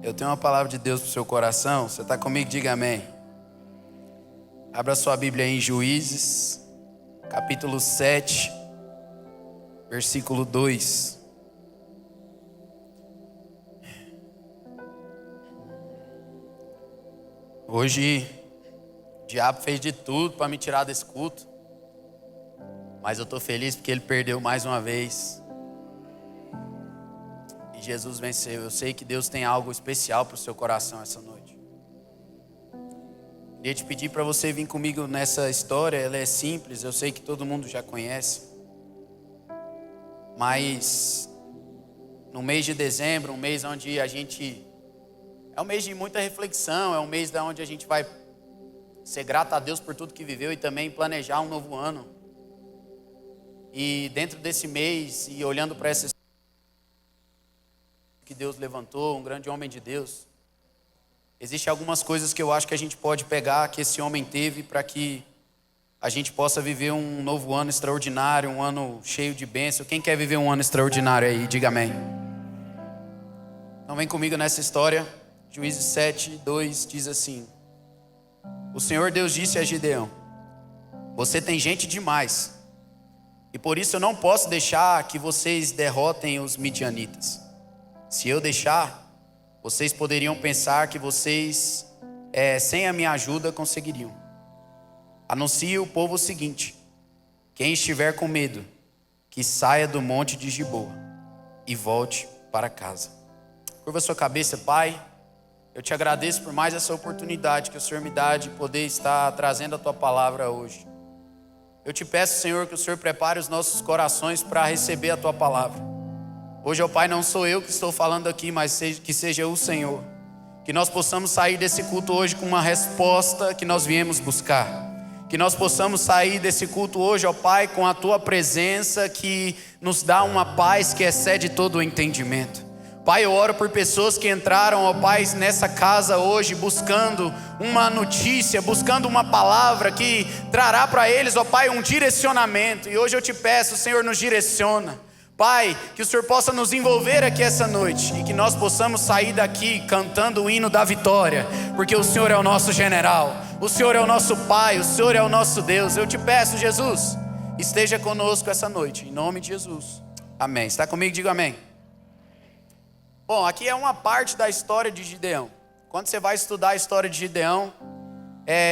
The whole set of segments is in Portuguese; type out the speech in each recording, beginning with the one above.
Eu tenho uma palavra de Deus para o seu coração. Você está comigo? Diga amém. Abra sua Bíblia aí em Juízes, capítulo 7, versículo 2. Hoje, o diabo fez de tudo para me tirar desse culto. Mas eu estou feliz porque ele perdeu mais uma vez. E Jesus venceu. Eu sei que Deus tem algo especial para o seu coração essa noite. Queria te pedir para você vir comigo nessa história. Ela é simples, eu sei que todo mundo já conhece. Mas no mês de dezembro, um mês onde a gente... É um mês de muita reflexão, é um mês onde a gente vai ser grato a Deus por tudo que viveu e também planejar um novo ano. E dentro desse mês, e olhando para essa história que Deus levantou, um grande homem de Deus, existem algumas coisas que eu acho que a gente pode pegar, que esse homem teve, para que a gente possa viver um novo ano extraordinário, um ano cheio de bênção. Quem quer viver um ano extraordinário aí, diga amém. Então vem comigo nessa história. Juízes 7, 2 diz assim: O Senhor Deus disse a Gideão: Você tem gente demais, e por isso eu não posso deixar que vocês derrotem os midianitas. Se eu deixar, vocês poderiam pensar que vocês, sem a minha ajuda, conseguiriam. Anuncie ao povo o seguinte: quem estiver com medo, que saia do monte de Giboa e volte para casa. Curva sua cabeça, Pai. Eu te agradeço por mais essa oportunidade que o Senhor me dá de poder estar trazendo a Tua palavra hoje. Eu te peço, Senhor, que o Senhor prepare os nossos corações para receber a Tua palavra. Hoje, ó Pai, não sou eu que estou falando aqui, mas que seja o Senhor. Que nós possamos sair desse culto hoje com uma resposta que nós viemos buscar. Que nós possamos sair desse culto hoje, ó Pai, com a Tua presença que nos dá uma paz que excede todo o entendimento. Pai, eu oro por pessoas que entraram, ó Pai, nessa casa hoje buscando uma notícia, buscando uma palavra que trará para eles, ó Pai, um direcionamento. E hoje eu te peço, Senhor, nos direciona. Pai, que o Senhor possa nos envolver aqui essa noite e que nós possamos sair daqui cantando o hino da vitória, porque o Senhor é o nosso general, o Senhor é o nosso Pai, o Senhor é o nosso Deus. Eu te peço, Jesus, esteja conosco essa noite, em nome de Jesus. Amém. Está comigo? Diga amém. Bom, aqui é uma parte da história de Gideão. Quando você vai estudar a história de Gideão,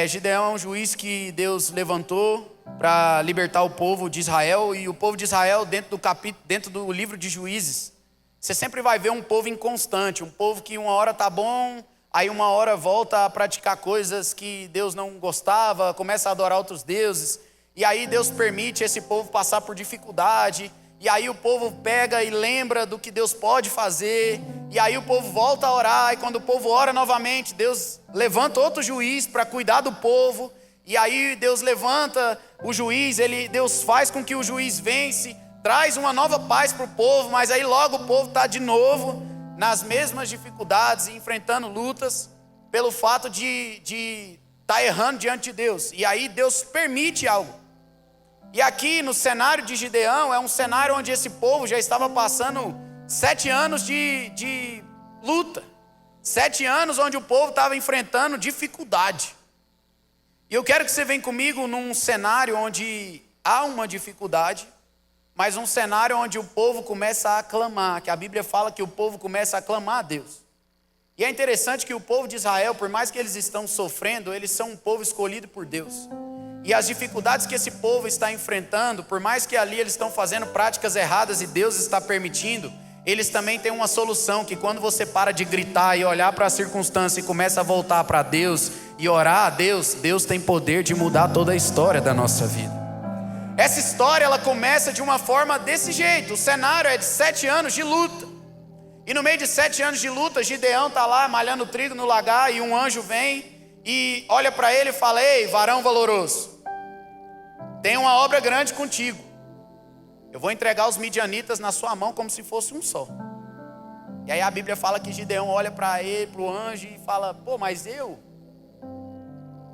Gideão é um juiz que Deus levantou para libertar o povo de Israel. E o povo de Israel, dentro do livro de Juízes, você sempre vai ver um povo inconstante, um povo que uma hora tá bom, aí uma hora volta a praticar coisas que Deus não gostava, começa a adorar outros deuses, e aí Deus permite esse povo passar por dificuldade. E aí o povo pega e lembra do que Deus pode fazer. E aí o povo volta a orar. E quando o povo ora novamente, Deus levanta outro juiz para cuidar do povo. E aí Deus levanta o juiz, Deus faz com que o juiz vence, traz uma nova paz para o povo. Mas aí logo o povo está de novo nas mesmas dificuldades, enfrentando lutas, pelo fato de estar errando diante de Deus. E aí Deus permite algo. E aqui no cenário de Gideão, é um cenário onde esse povo já estava passando 7 anos de luta. 7 anos onde o povo estava enfrentando dificuldade. E eu quero que você venha comigo num cenário onde há uma dificuldade, mas um cenário onde o povo começa a aclamar, que a Bíblia fala que o povo começa a aclamar a Deus. E é interessante que o povo de Israel, por mais que eles estão sofrendo, eles são um povo escolhido por Deus. E as dificuldades que esse povo está enfrentando, por mais que ali eles estão fazendo práticas erradas e Deus está permitindo, eles também têm uma solução, que quando você para de gritar e olhar para a circunstância e começa a voltar para Deus e orar a Deus, Deus tem poder de mudar toda a história da nossa vida. Essa história, ela começa de uma forma desse jeito. O cenário é de 7 anos de luta. E no meio de 7 anos de luta, Gideão está lá malhando trigo no lagar, e um anjo vem e olha para ele e fala: Ei, varão valoroso, tem uma obra grande contigo. Eu vou entregar os midianitas na sua mão como se fosse um só. E aí a Bíblia fala que Gideão olha para ele, para o anjo, e fala: Pô, mas eu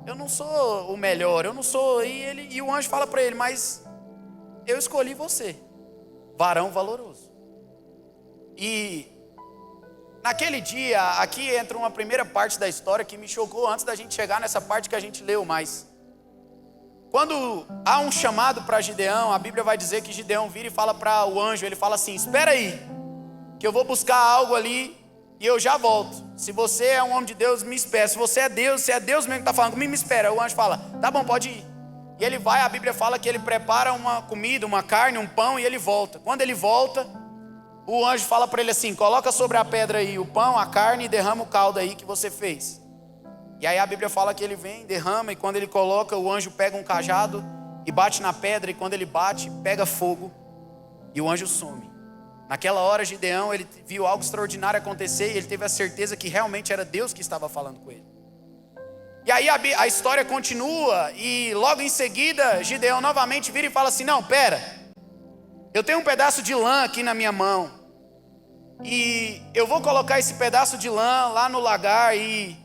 não sou o melhor, eu não sou. E o anjo fala para ele: Mas eu escolhi você, varão valoroso. E Naquele dia, aqui entra uma primeira parte da história que me chocou antes da gente chegar nessa parte que a gente leu mais. Quando há um chamado para Gideão, a Bíblia vai dizer que Gideão vira e fala para o anjo, ele fala assim: espera aí, que eu vou buscar algo ali e eu já volto. Se você é um homem de Deus, me espera. Se você é Deus, se é Deus mesmo que está falando comigo, me espera. O anjo fala: tá bom, pode ir. E ele vai, a Bíblia fala que ele prepara uma comida, uma carne, um pão e ele volta. Quando ele volta, o anjo fala para ele assim: coloca sobre a pedra aí o pão, a carne e derrama o caldo aí que você fez. E aí a Bíblia fala que ele vem, derrama, e quando ele coloca, o anjo pega um cajado e bate na pedra, e quando ele bate, pega fogo e o anjo some. Naquela hora Gideão, ele viu algo extraordinário acontecer e ele teve a certeza que realmente era Deus que estava falando com ele. E aí a história continua e logo em seguida Gideão novamente vira e fala assim: não, pera, eu tenho um pedaço de lã aqui na minha mão e eu vou colocar esse pedaço de lã lá no lagar, e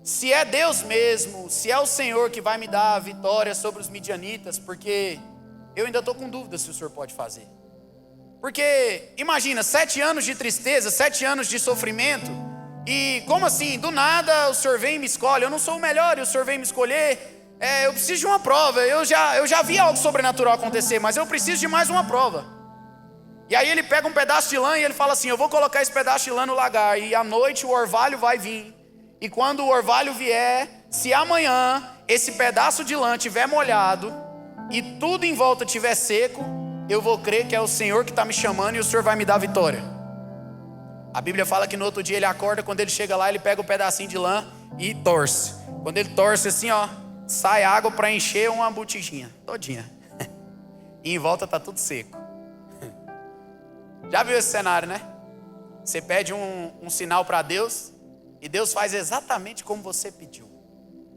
se é Deus mesmo, se é o Senhor que vai me dar a vitória sobre os midianitas, porque eu ainda estou com dúvida se o Senhor pode fazer. Porque imagina, 7 anos de tristeza, 7 anos de sofrimento, e como assim, do nada o Senhor vem e me escolhe. Eu não sou o melhor e o Senhor vem me escolher. Eu preciso de uma prova. Eu já vi algo sobrenatural acontecer, mas eu preciso de mais uma prova. E aí ele pega um pedaço de lã e ele fala assim: eu vou colocar esse pedaço de lã no lagar, e à noite o orvalho vai vir. E quando o orvalho vier, se amanhã esse pedaço de lã estiver molhado e tudo em volta estiver seco, eu vou crer que é o Senhor que está me chamando e o Senhor vai me dar a vitória. A Bíblia fala que no outro dia ele acorda, quando ele chega lá, ele pega um pedacinho de lã e torce. Quando ele torce assim, ó, sai água para encher uma botijinha todinha. E em volta está tudo seco. Já viu esse cenário, né? Você pede um sinal para Deus e Deus faz exatamente como você pediu.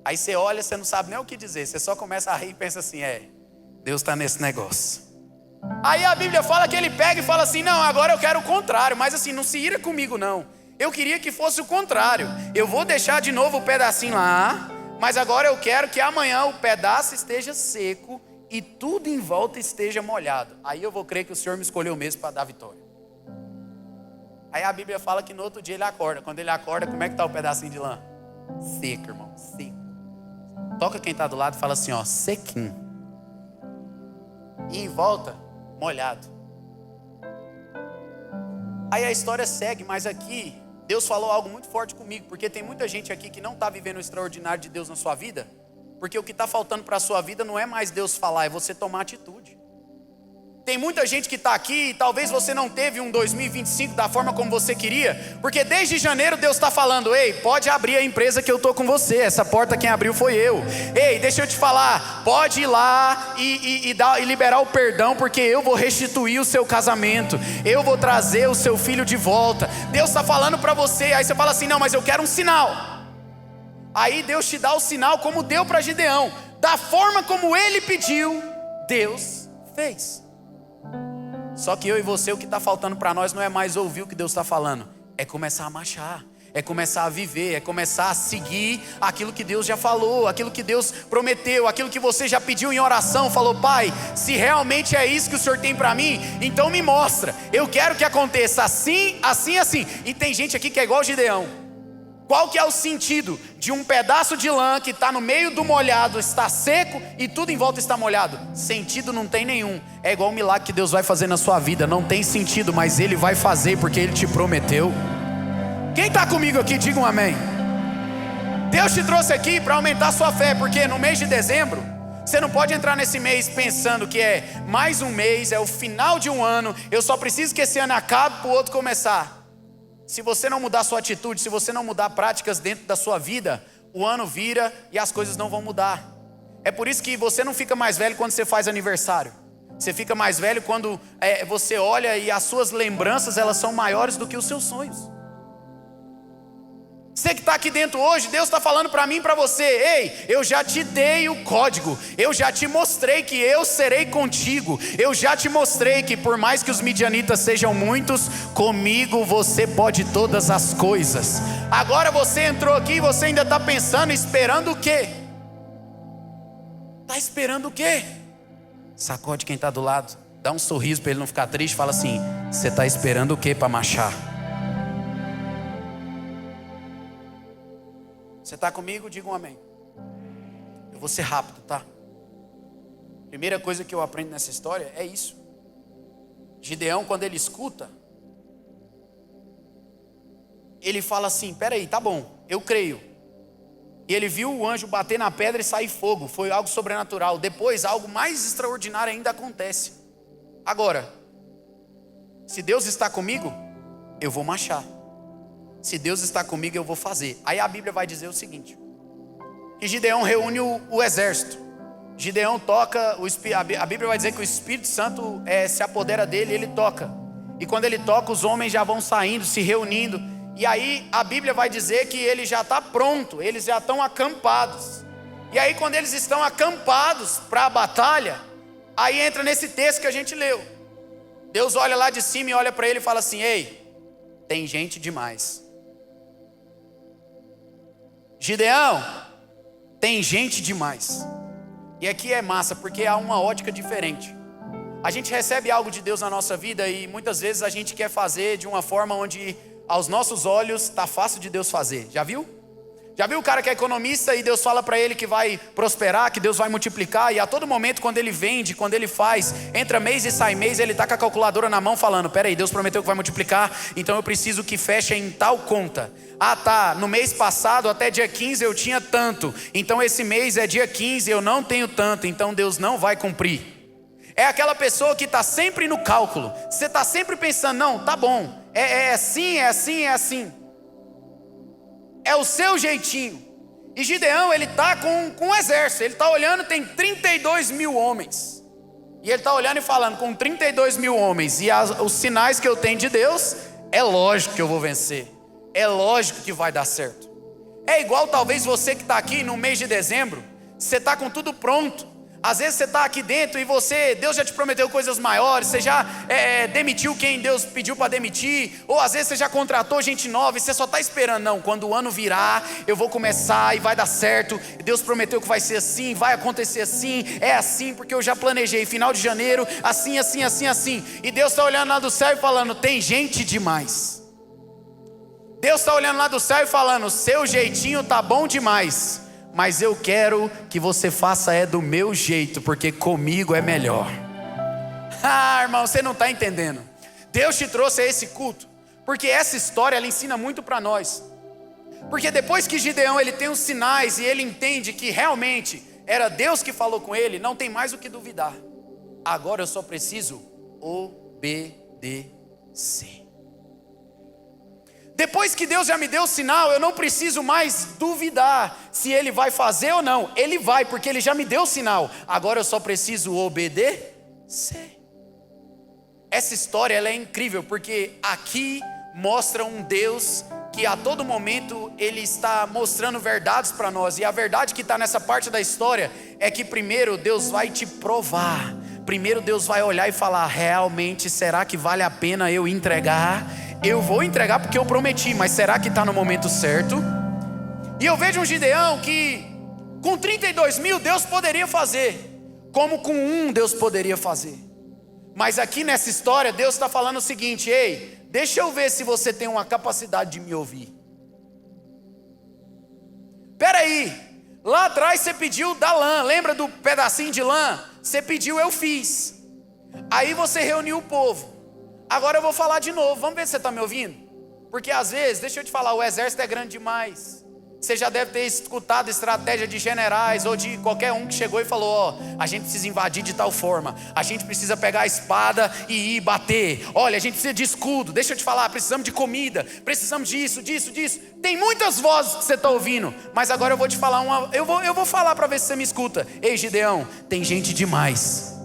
Aí você olha, você não sabe nem o que dizer, você só começa a rir e pensa assim: Deus está nesse negócio. Aí a Bíblia fala que ele pega e fala assim: não, agora eu quero o contrário. Mas assim, não se ira comigo não. Eu queria que fosse o contrário. Eu vou deixar de novo o pedacinho lá, mas agora eu quero que amanhã o pedaço esteja seco e tudo em volta esteja molhado. Aí eu vou crer que o Senhor me escolheu mesmo para dar vitória. Aí a Bíblia fala que no outro dia ele acorda. Quando ele acorda, como é que está o pedacinho de lã? Seco, irmão, seco. Toca quem está do lado e fala assim, ó, sequinho. E em volta, molhado. Aí a história segue, mas aqui Deus falou algo muito forte comigo, porque tem muita gente aqui que não está vivendo o extraordinário de Deus na sua vida, porque o que está faltando para a sua vida não é mais Deus falar, é você tomar atitude. Tem muita gente que está aqui e talvez você não teve um 2025 da forma como você queria, porque desde janeiro Deus está falando: ei, pode abrir a empresa que eu estou com você, essa porta quem abriu foi eu. Ei, deixa eu te falar, pode ir lá e liberar o perdão, porque eu vou restituir o seu casamento, eu vou trazer o seu filho de volta. Deus está falando para você, aí você fala assim: não, mas eu quero um sinal. Aí Deus te dá o sinal como deu para Gideão, da forma como ele pediu, Deus fez. Só que eu e você, o que está faltando para nós não é mais ouvir o que Deus está falando, é começar a marchar, é começar a viver, é começar a seguir aquilo que Deus já falou, aquilo que Deus prometeu, aquilo que você já pediu em oração, falou: Pai, se realmente é isso que o Senhor tem para mim, então me mostra, eu quero que aconteça assim, assim, assim. E tem gente aqui que é igual Gideão. Qual que é o sentido de um pedaço de lã que está no meio do molhado, está seco e tudo em volta está molhado? Sentido não tem nenhum. É igual o milagre que Deus vai fazer na sua vida. Não tem sentido, mas Ele vai fazer porque Ele te prometeu. Quem está comigo aqui, diga um amém. Deus te trouxe aqui para aumentar a sua fé, porque no mês de dezembro, você não pode entrar nesse mês pensando que é mais um mês, é o final de um ano, eu só preciso que esse ano acabe para o outro começar. Se você não mudar sua atitude, se você não mudar práticas dentro da sua vida, o ano vira e as coisas não vão mudar. É por isso que você não fica mais velho quando você faz aniversário. Você fica mais velho quando você olha e as suas lembranças, elas são maiores do que os seus sonhos. Você que está aqui dentro hoje, Deus está falando para mim e para você: ei, eu já te dei o código, eu já te mostrei que eu serei contigo, eu já te mostrei que por mais que os midianitas sejam muitos, comigo você pode todas as coisas. Agora você entrou aqui e você ainda está pensando, esperando o quê? Está esperando o quê? Sacode quem está do lado, dá um sorriso para ele não ficar triste, fala assim: você está esperando o quê para marchar? Você está comigo? Diga um amém. Eu vou ser rápido, tá? Primeira coisa que eu aprendo nessa história é isso. Gideão, quando ele escuta, ele fala assim: peraí, tá bom, eu creio. E ele viu o anjo bater na pedra e sair fogo. Foi algo sobrenatural. Depois, algo mais extraordinário ainda acontece. Agora, se Deus está comigo, eu vou marchar. Se Deus está comigo, eu vou fazer. Aí a Bíblia vai dizer o seguinte: que Gideão reúne o exército. Gideão toca, a Bíblia vai dizer que o Espírito Santo se apodera dele e ele toca. E quando ele toca, os homens já vão saindo, se reunindo. E aí a Bíblia vai dizer que ele já está pronto, eles já estão acampados. E aí quando eles estão acampados para a batalha, aí entra nesse texto que a gente leu. Deus olha lá de cima e olha para ele e fala assim: ei, tem gente demais. Gideão, tem gente demais. E aqui é massa, porque há uma ótica diferente. A gente recebe algo de Deus na nossa vida e muitas vezes a gente quer fazer de uma forma onde aos nossos olhos está fácil de Deus fazer. Já viu? Já viu o cara que é economista e Deus fala para ele que vai prosperar, que Deus vai multiplicar, e a todo momento quando ele vende, quando ele faz, entra mês e sai mês, ele está com a calculadora na mão falando: peraí, Deus prometeu que vai multiplicar, então eu preciso que feche em tal conta. Ah tá, no mês passado até dia 15 eu tinha tanto, então esse mês é dia 15, eu não tenho tanto, então Deus não vai cumprir. É aquela pessoa que está sempre no cálculo, você está sempre pensando: não, tá bom, é assim, é assim, é assim. É o seu jeitinho. E Gideão, ele está com um exército. Ele está olhando, tem 32 mil homens. E ele está olhando e falando: com 32 mil homens e os sinais que eu tenho de Deus, é lógico que eu vou vencer. É lógico que vai dar certo. É igual talvez você que está aqui no mês de dezembro, você está com tudo pronto. Às vezes você está aqui dentro e Deus já te prometeu coisas maiores, você já demitiu quem Deus pediu para demitir, ou às vezes você já contratou gente nova e você só está esperando: não, quando o ano virar, eu vou começar e vai dar certo, Deus prometeu que vai ser assim, vai acontecer assim, é assim, porque eu já planejei, final de janeiro, assim, assim, assim, assim. E Deus está olhando lá do céu e falando: tem gente demais. Deus está olhando lá do céu e falando: seu jeitinho tá bom demais, mas eu quero que você faça do meu jeito, porque comigo é melhor. Ah, irmão, você não está entendendo. Deus te trouxe a esse culto porque essa história ela ensina muito para nós. Porque depois que Gideão ele tem os sinais e ele entende que realmente era Deus que falou com ele, não tem mais o que duvidar. Agora eu só preciso obedecer. Depois que Deus já me deu o sinal, eu não preciso mais duvidar se Ele vai fazer ou não. Ele vai, porque Ele já me deu o sinal. Agora eu só preciso obedecer. Essa história ela é incrível, porque aqui mostra um Deus que a todo momento Ele está mostrando verdades para nós. E a verdade que está nessa parte da história é que primeiro Deus vai te provar. Primeiro Deus vai olhar e falar: realmente, será que vale a pena eu entregar? Eu vou entregar porque eu prometi, mas será que está no momento certo? E eu vejo um Gideão que com 32 mil Deus poderia fazer, como com um Deus poderia fazer. Mas aqui nessa história Deus está falando o seguinte: ei, deixa eu ver se você tem uma capacidade de me ouvir. Peraí, lá atrás você pediu da lã, lembra do pedacinho de lã? Você pediu, eu fiz. Aí você reuniu o povo. Agora eu vou falar de novo, vamos ver se você está me ouvindo? Porque às vezes, deixa eu te falar, o exército é grande demais. Você já deve ter escutado estratégia de generais ou de qualquer um que chegou e falou: ó, a gente precisa invadir de tal forma, a gente precisa pegar a espada e ir bater. Olha, a gente precisa de escudo, deixa eu te falar, precisamos de comida, precisamos disso. Tem muitas vozes que você está ouvindo, mas agora eu vou te falar eu vou falar para ver se você me escuta. Ei, Gideão, tem gente demais.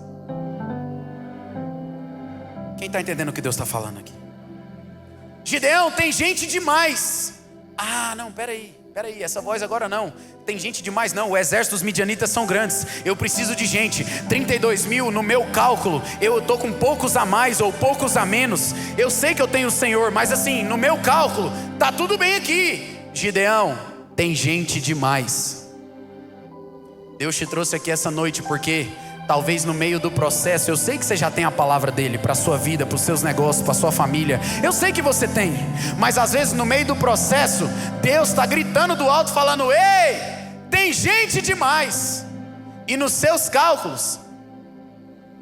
Quem está entendendo o que Deus está falando aqui? Gideão, tem gente demais. Ah, não, peraí, essa voz agora não. Tem gente demais não, o exército dos midianitas são grandes. Eu preciso de gente, 32 mil no meu cálculo. Eu estou com poucos a mais ou poucos a menos. Eu sei que eu tenho o Senhor, mas assim, no meu cálculo, tá tudo bem aqui. Gideão, tem gente demais. Deus te trouxe aqui essa noite porque talvez no meio do processo, eu sei que você já tem a palavra dele para a sua vida, para os seus negócios, para a sua família. Eu sei que você tem, mas às vezes no meio do processo, Deus está gritando do alto, falando: ei, tem gente demais. E nos seus cálculos,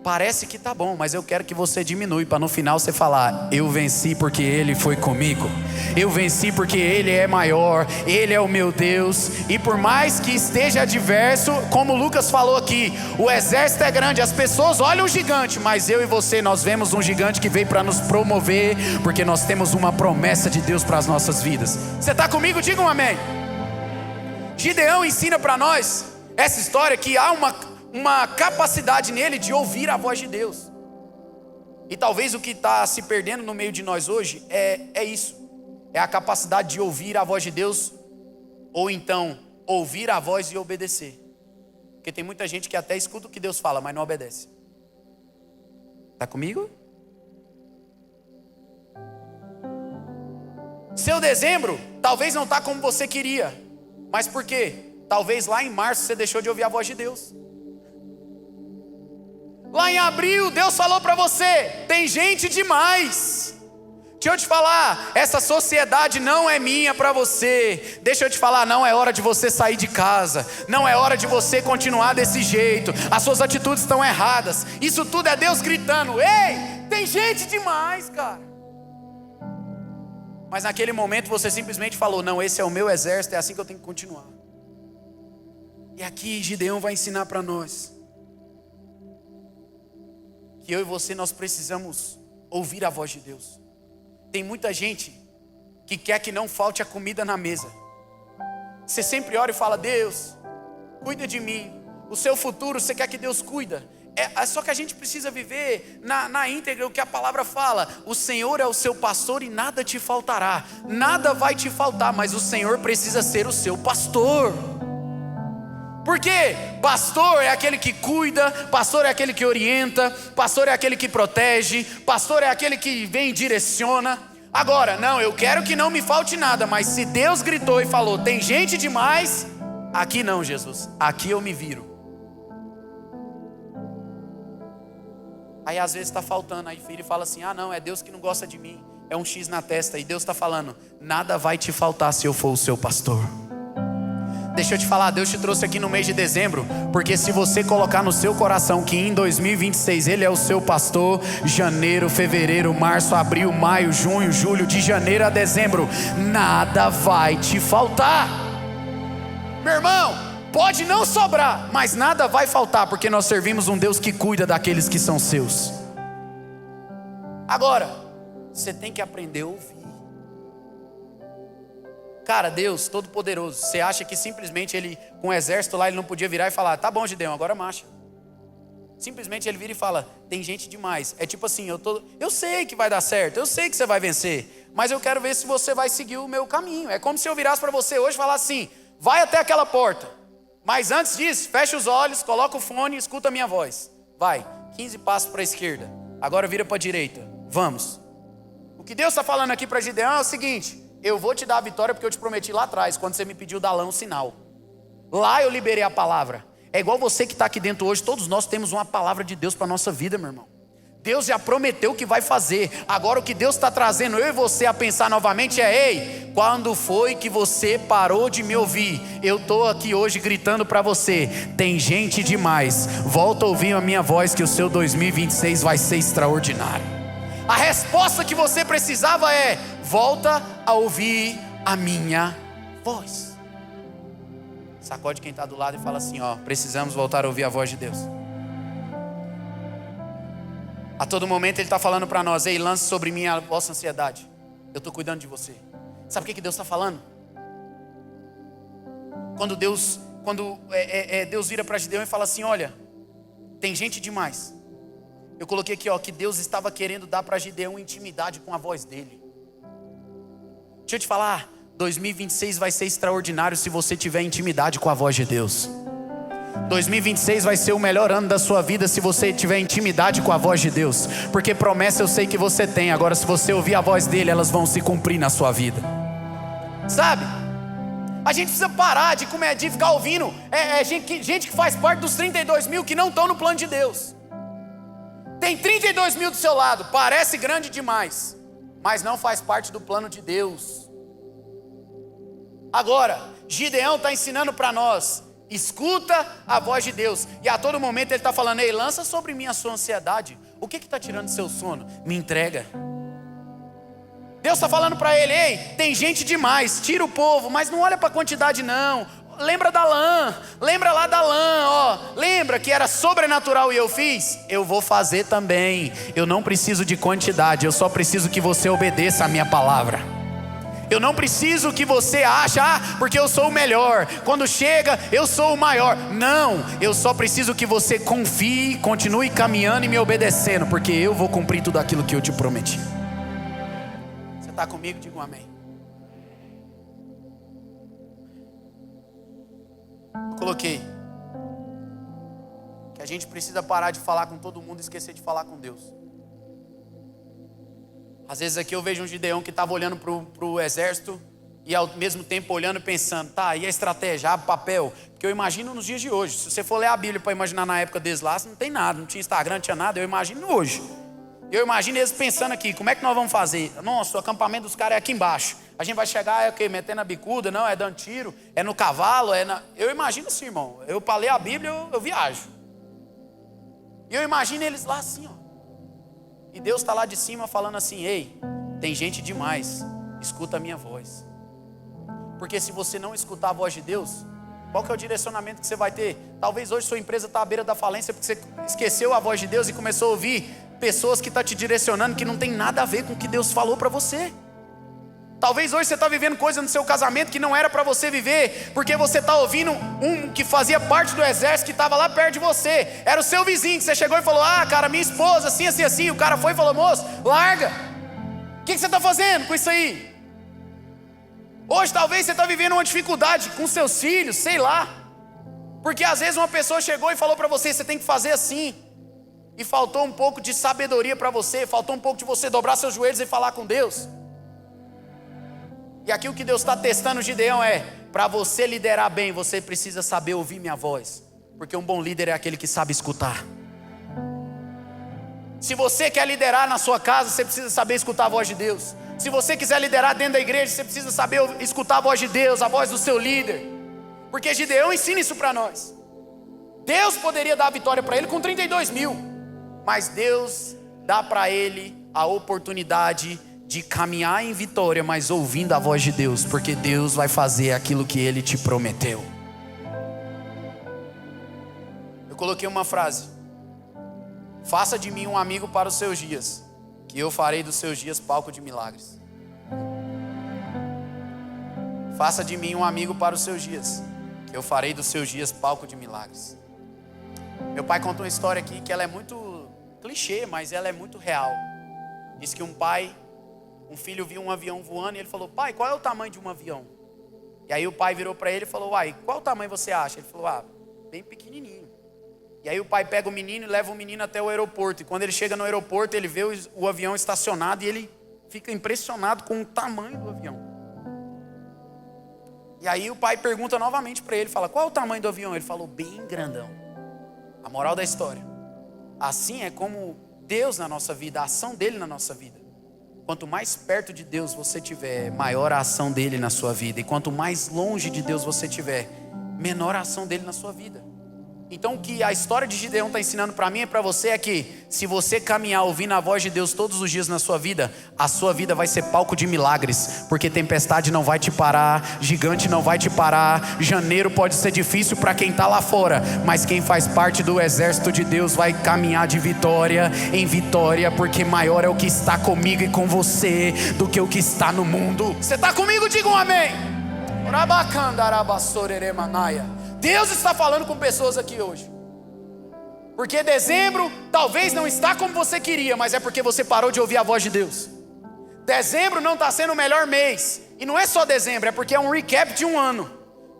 parece que tá bom, mas eu quero que você diminui, para no final você falar: eu venci porque Ele foi comigo. Eu venci porque Ele é maior, Ele é o meu Deus. E por mais que esteja adverso, como o Lucas falou aqui, o exército é grande, as pessoas olham o gigante, mas eu e você, nós vemos um gigante que veio para nos promover, porque nós temos uma promessa de Deus para as nossas vidas. Você está comigo? Diga um amém. Gideão ensina para nós essa história, que há uma capacidade nele de ouvir a voz de Deus. E talvez o que está se perdendo no meio de nós hoje é isso. É a capacidade de ouvir a voz de Deus, ou então ouvir a voz e obedecer. Porque tem muita gente que até escuta o que Deus fala, mas não obedece. Está comigo? Seu dezembro talvez não está como você queria. Mas por quê? Talvez lá em março você deixou de ouvir a voz de Deus. Lá em abril, Deus falou para você: tem gente demais. Deixa eu te falar, essa sociedade não é minha para você. Deixa eu te falar, não é hora de você sair de casa. Não é hora de você continuar desse jeito. As suas atitudes estão erradas. Isso tudo é Deus gritando: ei, tem gente demais, cara. Mas naquele momento você simplesmente falou: não, esse é o meu exército, é assim que eu tenho que continuar. E aqui Gideão vai ensinar para nós que eu e você, nós precisamos ouvir a voz de Deus. Tem muita gente que quer que não falte a comida na mesa. Você sempre ora e fala: Deus, cuida de mim. O seu futuro, você quer que Deus cuida. Só que a gente precisa viver na íntegra o que a palavra fala. O Senhor é o seu pastor e nada te faltará. Nada vai te faltar, mas o Senhor precisa ser o seu pastor. Porque pastor é aquele que cuida, pastor é aquele que orienta, pastor é aquele que protege, pastor é aquele que vem e direciona. Agora, não, eu quero que não me falte nada, mas se Deus gritou e falou: tem gente demais, aqui não, Jesus, aqui eu me viro. Aí às vezes está faltando, aí filho fala assim: ah não, é Deus que não gosta de mim, é um X na testa. E Deus está falando: nada vai te faltar se eu for o seu pastor. Deixa eu te falar, Deus te trouxe aqui no mês de dezembro, porque se você colocar no seu coração que em 2026 Ele é o seu pastor, janeiro, fevereiro, março, abril, maio, junho, julho, de janeiro a dezembro, nada vai te faltar. Meu irmão, pode não sobrar, mas nada vai faltar, porque nós servimos um Deus que cuida daqueles que são seus. Agora, você tem que aprender a ouvir. Cara, Deus Todo-Poderoso, você acha que simplesmente Ele, com o exército lá, Ele não podia virar e falar: tá bom, Gideão, agora marcha. Simplesmente Ele vira e fala: tem gente demais. É tipo assim, eu sei que vai dar certo, eu sei que você vai vencer, mas eu quero ver se você vai seguir o meu caminho. É como se eu virasse para você hoje e falasse assim: vai até aquela porta, mas antes disso, fecha os olhos, coloca o fone e escuta a minha voz. Vai, 15 passos para a esquerda, agora vira para a direita, vamos. O que Deus está falando aqui para Gideão é o seguinte: eu vou te dar a vitória porque eu te prometi lá atrás, quando você me pediu dar lá um sinal. Lá eu liberei a palavra. É igual você que está aqui dentro hoje, todos nós temos uma palavra de Deus para a nossa vida, meu irmão. Deus já prometeu que vai fazer. Agora o que Deus está trazendo eu e você a pensar novamente é: ei, quando foi que você parou de me ouvir? Eu estou aqui hoje gritando para você: tem gente demais, volta a ouvir a minha voz, que o seu 2026 vai ser extraordinário. A resposta que você precisava é: volta a ouvir a minha voz. Sacode quem está do lado e fala assim: ó, precisamos voltar a ouvir a voz de Deus. A todo momento Ele está falando para nós: ei, lance sobre mim a vossa ansiedade, eu estou cuidando de você. Sabe o que Deus está falando? Quando Deus vira para Gideão e fala assim: olha, tem gente demais. Eu coloquei aqui, ó, que Deus estava querendo dar para Gideão intimidade com a voz dele. Deixa eu te falar, 2026 vai ser extraordinário se você tiver intimidade com a voz de Deus. 2026 vai ser o melhor ano da sua vida se você tiver intimidade com a voz de Deus. Porque promessa eu sei que você tem. Agora, se você ouvir a voz dele, elas vão se cumprir na sua vida. Sabe? A gente precisa parar de ficar ouvindo gente que faz parte dos 32 mil que não estão no plano de Deus. Tem 32 mil do seu lado, parece grande demais, mas não faz parte do plano de Deus. Agora, Gideão está ensinando para nós: escuta a voz de Deus. E a todo momento ele está falando: ei, lança sobre mim a sua ansiedade. O que está tirando seu sono? Me entrega. Deus está falando para ele: ei, tem gente demais, tira o povo, mas não olha para a quantidade não. Lembra da lã, lembra lá da lã, ó. Lembra que era sobrenatural e eu fiz? Eu vou fazer também. Eu não preciso de quantidade, eu só preciso que você obedeça a minha palavra. Eu não preciso que você ache, porque eu sou o melhor. Quando chega, eu sou o maior. Não, eu só preciso que você confie, continue caminhando e me obedecendo, porque eu vou cumprir tudo aquilo que eu te prometi. Você está comigo? Diga um amém. Eu coloquei que a gente precisa parar de falar com todo mundo e esquecer de falar com Deus. Às vezes aqui eu vejo um Gideão que estava olhando para o exército e ao mesmo tempo olhando e pensando: tá, e a estratégia, o papel? Porque eu imagino nos dias de hoje. Se você for ler a Bíblia para imaginar na época deles lá, não tem nada, não tinha Instagram, não tinha nada. Eu imagino hoje. Eu imagino eles pensando aqui: como é que nós vamos fazer? Nossa, o acampamento dos caras é aqui embaixo. A gente vai chegar, é o quê? Metendo a bicuda? Não, é dando tiro, é no cavalo, Eu imagino assim, irmão. Eu para ler a Bíblia, eu viajo. E eu imagino eles lá assim, ó. E Deus está lá de cima falando assim: ei, tem gente demais, escuta a minha voz. Porque se você não escutar a voz de Deus, qual que é o direcionamento que você vai ter? Talvez hoje sua empresa está à beira da falência porque você esqueceu a voz de Deus e começou a ouvir pessoas que estão te direcionando que não tem nada a ver com o que Deus falou para você. Talvez hoje você está vivendo coisa no seu casamento que não era para você viver, porque você está ouvindo um que fazia parte do exército, que estava lá perto de você. Era o seu vizinho, que você chegou e falou: cara, minha esposa, assim, assim, assim. O cara foi e falou: moço, larga. O que você está fazendo com isso aí? Hoje talvez você está vivendo uma dificuldade com seus filhos, sei lá. Porque às vezes uma pessoa chegou e falou para você: você tem que fazer assim. E faltou um pouco de sabedoria para você, faltou um pouco de você dobrar seus joelhos e falar com Deus. E aqui o que Deus está testando Gideão é: para você liderar bem, você precisa saber ouvir minha voz. Porque um bom líder é aquele que sabe escutar. Se você quer liderar na sua casa, você precisa saber escutar a voz de Deus. Se você quiser liderar dentro da igreja, você precisa saber escutar a voz de Deus, a voz do seu líder. Porque Gideão ensina isso para nós. Deus poderia dar a vitória para ele com 32 mil. Mas Deus dá para ele a oportunidade de caminhar em vitória, mas ouvindo a voz de Deus, porque Deus vai fazer aquilo que Ele te prometeu. Eu coloquei uma frase: faça de mim um amigo para os seus dias, que eu farei dos seus dias palco de milagres. Faça de mim um amigo para os seus dias, que eu farei dos seus dias palco de milagres. Meu pai contou uma história aqui que ela é muito clichê, mas ela é muito real. Diz que um filho viu um avião voando e ele falou: pai, qual é o tamanho de um avião? E aí o pai virou para ele e falou: uai, qual tamanho você acha? Ele falou: bem pequenininho. E aí o pai pega o menino e leva o menino até o aeroporto. E quando ele chega no aeroporto, ele vê o avião estacionado e ele fica impressionado com o tamanho do avião. E aí o pai pergunta novamente para ele, fala: qual é o tamanho do avião? Ele falou: bem grandão. A moral da história: assim é como Deus na nossa vida, a ação dele na nossa vida. Quanto mais perto de Deus você estiver, maior a ação dele na sua vida. E quanto mais longe de Deus você estiver, menor a ação dele na sua vida. Então o que a história de Gideão está ensinando para mim e para você é que se você caminhar ouvindo a voz de Deus todos os dias na sua vida, a sua vida vai ser palco de milagres. Porque tempestade não vai te parar, gigante não vai te parar, janeiro pode ser difícil para quem está lá fora, mas quem faz parte do exército de Deus vai caminhar de vitória em vitória, porque maior é o que está comigo e com você do que o que está no mundo. Você está comigo? Diga um amém. Deus está falando com pessoas aqui hoje. Porque dezembro talvez não está como você queria, mas é porque você parou de ouvir a voz de Deus. Dezembro não está sendo o melhor mês. E não é só dezembro, é porque é um recap de um ano.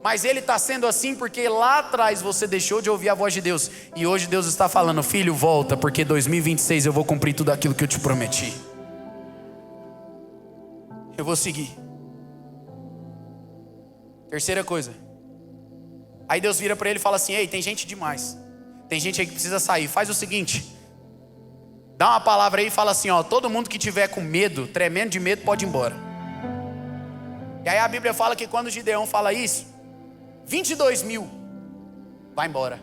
Mas ele está sendo assim porque lá atrás você deixou de ouvir a voz de Deus. E hoje Deus está falando: filho, volta, porque 2026 eu vou cumprir tudo aquilo que eu te prometi. Eu vou seguir. Terceira coisa. Aí Deus vira para ele e fala assim: ei, tem gente demais. Tem gente aí que precisa sair. Faz o seguinte, dá uma palavra aí e fala assim, ó, todo mundo que tiver com medo, tremendo de medo, pode ir embora. E aí a Bíblia fala que quando Gideão fala isso, 22 mil vai embora.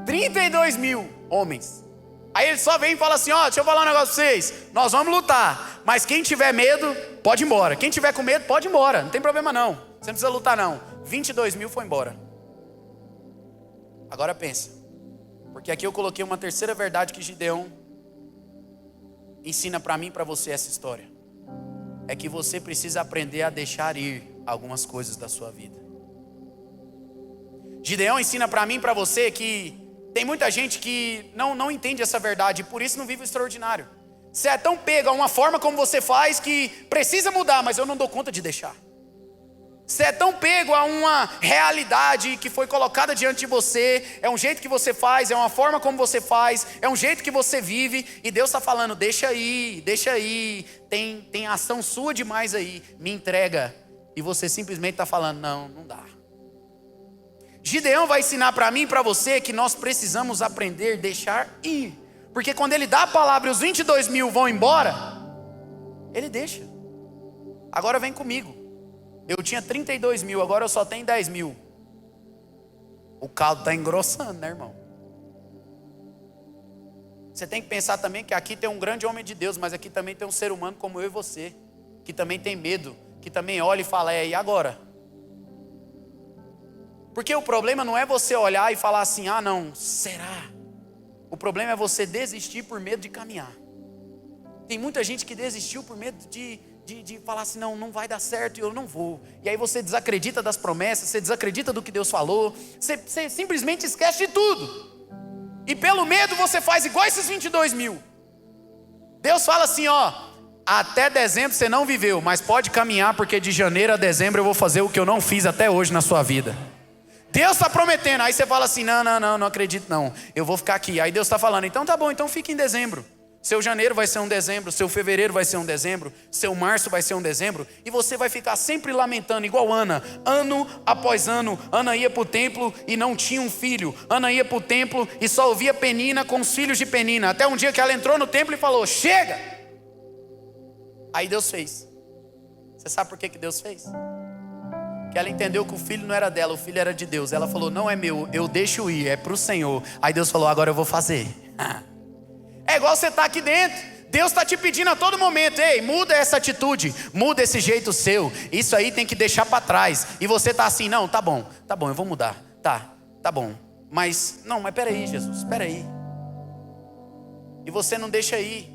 32 mil homens. Aí ele só vem e fala assim, ó, deixa eu falar um negócio pra vocês. Nós vamos lutar, mas quem tiver medo, pode ir embora. Quem tiver com medo, pode ir embora. Não tem problema não, você não precisa lutar não. 22 mil foi embora. Agora pensa, porque aqui eu coloquei uma terceira verdade que Gideão ensina para mim e para você essa história. É que você precisa aprender a deixar ir algumas coisas da sua vida. Gideão ensina para mim e para você que tem muita gente que não entende essa verdade e por isso não vive o extraordinário. Você é tão pego a uma forma como você faz que precisa mudar, mas eu não dou conta de deixar. Você é tão pego a uma realidade que foi colocada diante de você, é um jeito que você faz, é uma forma como você faz, é um jeito que você vive, e Deus está falando, deixa aí, tem ação sua demais aí, me entrega, e você simplesmente está falando, não dá. Gideão vai ensinar para mim e para você que nós precisamos aprender a deixar ir, porque quando ele dá a palavra e os 22 mil vão embora, ele deixa. Agora vem comigo. Eu tinha 32 mil, agora eu só tenho 10 mil. O caldo está engrossando, né, irmão? Você tem que pensar também que aqui tem um grande homem de Deus, mas aqui também tem um ser humano como eu e você, que também tem medo, que também olha e fala, e agora? Porque o problema não é você olhar e falar assim, não, será? O problema é você desistir por medo de caminhar. Tem muita gente que desistiu por medo de falar assim, não vai dar certo e eu não vou. E aí você desacredita das promessas, você desacredita do que Deus falou, você simplesmente esquece de tudo. E pelo medo você faz igual esses 22 mil. Deus fala assim, ó, até dezembro você não viveu, mas pode caminhar porque de janeiro a dezembro eu vou fazer o que eu não fiz até hoje na sua vida. Deus está prometendo, aí você fala assim, não acredito não, eu vou ficar aqui. Aí Deus está falando, então tá bom, então fica em dezembro. Seu janeiro vai ser um dezembro, seu fevereiro vai ser um dezembro, seu março vai ser um dezembro, e você vai ficar sempre lamentando, igual Ana, ano após ano. Ana ia para o templo e não tinha um filho, Ana ia para o templo e só ouvia Penina com os filhos de Penina, até um dia que ela entrou no templo e falou, chega! Aí Deus fez. Você sabe por que Deus fez? Que ela entendeu que o filho não era dela, o filho era de Deus. Ela falou, não é meu, eu deixo ir, é para o Senhor. Aí Deus falou, agora eu vou fazer. É igual você está aqui dentro, Deus está te pedindo a todo momento, ei, muda essa atitude, muda esse jeito seu, isso aí tem que deixar para trás. E você está assim, não, tá bom, eu vou mudar, tá bom, mas peraí Jesus, peraí. E você não deixa ir.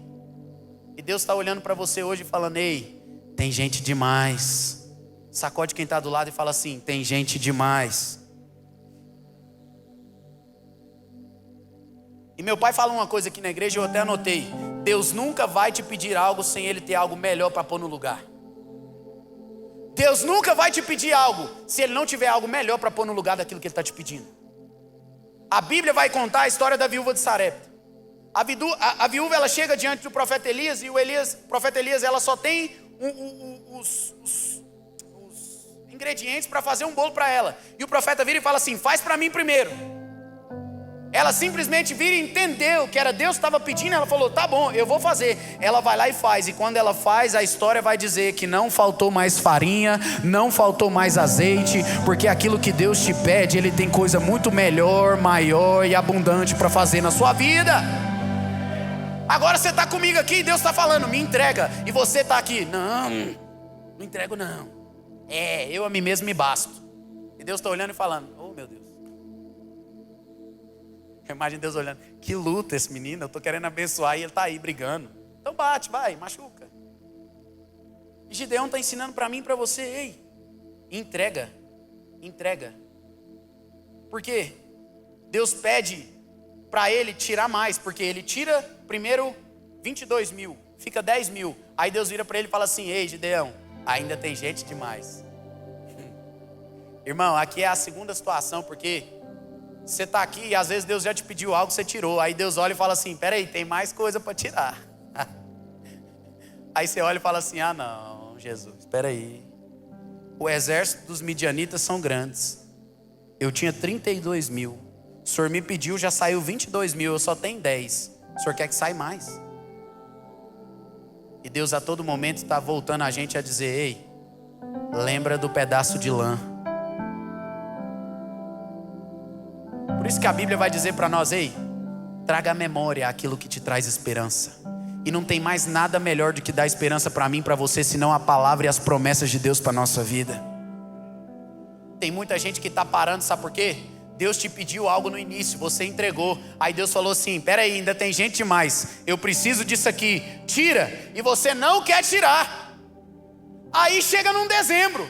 E Deus está olhando para você hoje e falando, ei, tem gente demais. Sacode quem está do lado e fala assim, tem gente demais. E meu pai fala uma coisa aqui na igreja, eu até anotei. Deus nunca vai te pedir algo sem Ele ter algo melhor para pôr no lugar. Deus nunca vai te pedir algo se Ele não tiver algo melhor para pôr no lugar daquilo que Ele está te pedindo. A Bíblia vai contar a história da viúva de Sarepta. A viúva ela chega diante do profeta Elias e o profeta Elias ela só tem os ingredientes para fazer um bolo para ela. E o profeta vira e fala assim, faz para mim primeiro. Ela simplesmente vira e entendeu que era Deus que estava pedindo. Ela falou, tá bom, eu vou fazer. Ela vai lá e faz. E quando ela faz, a história vai dizer que não faltou mais farinha, não faltou mais azeite, porque aquilo que Deus te pede, Ele tem coisa muito melhor, maior e abundante para fazer na sua vida. Agora você está comigo aqui e Deus está falando, me entrega. E você está aqui, não entrego não. Eu a mim mesmo me basto. E Deus está olhando e falando, oh meu Deus. Imagina Deus olhando, que luta esse menino, eu estou querendo abençoar e ele está aí brigando. Então bate, vai, machuca. E Gideão está ensinando para mim e para você, ei, entrega. Por quê? Deus pede para ele tirar mais, porque ele tira primeiro 22 mil, fica 10 mil. Aí Deus vira para ele e fala assim, ei Gideão, ainda tem gente demais. Irmão, aqui é a segunda situação, porque você está aqui e às vezes Deus já te pediu algo, você tirou. Aí Deus olha e fala assim, peraí, tem mais coisa para tirar. Aí você olha e fala assim, não, Jesus, peraí. o exército dos midianitas são grandes. Eu tinha 32 mil. O senhor me pediu, já saiu 22 mil, eu só tenho 10. O senhor quer que saia mais? E Deus a todo momento está voltando a gente a dizer: ei, lembra do pedaço de lã. Por isso que a Bíblia vai dizer para nós: ei, traga à memória aquilo que te traz esperança. E não tem mais nada melhor do que dar esperança para mim, para você, senão a palavra e as promessas de Deus para a nossa vida. Tem muita gente que está parando, sabe por quê? Deus te pediu algo no início, você entregou. Aí Deus falou assim: peraí, ainda tem gente demais, eu preciso disso aqui, tira. E você não quer tirar. Aí chega num dezembro,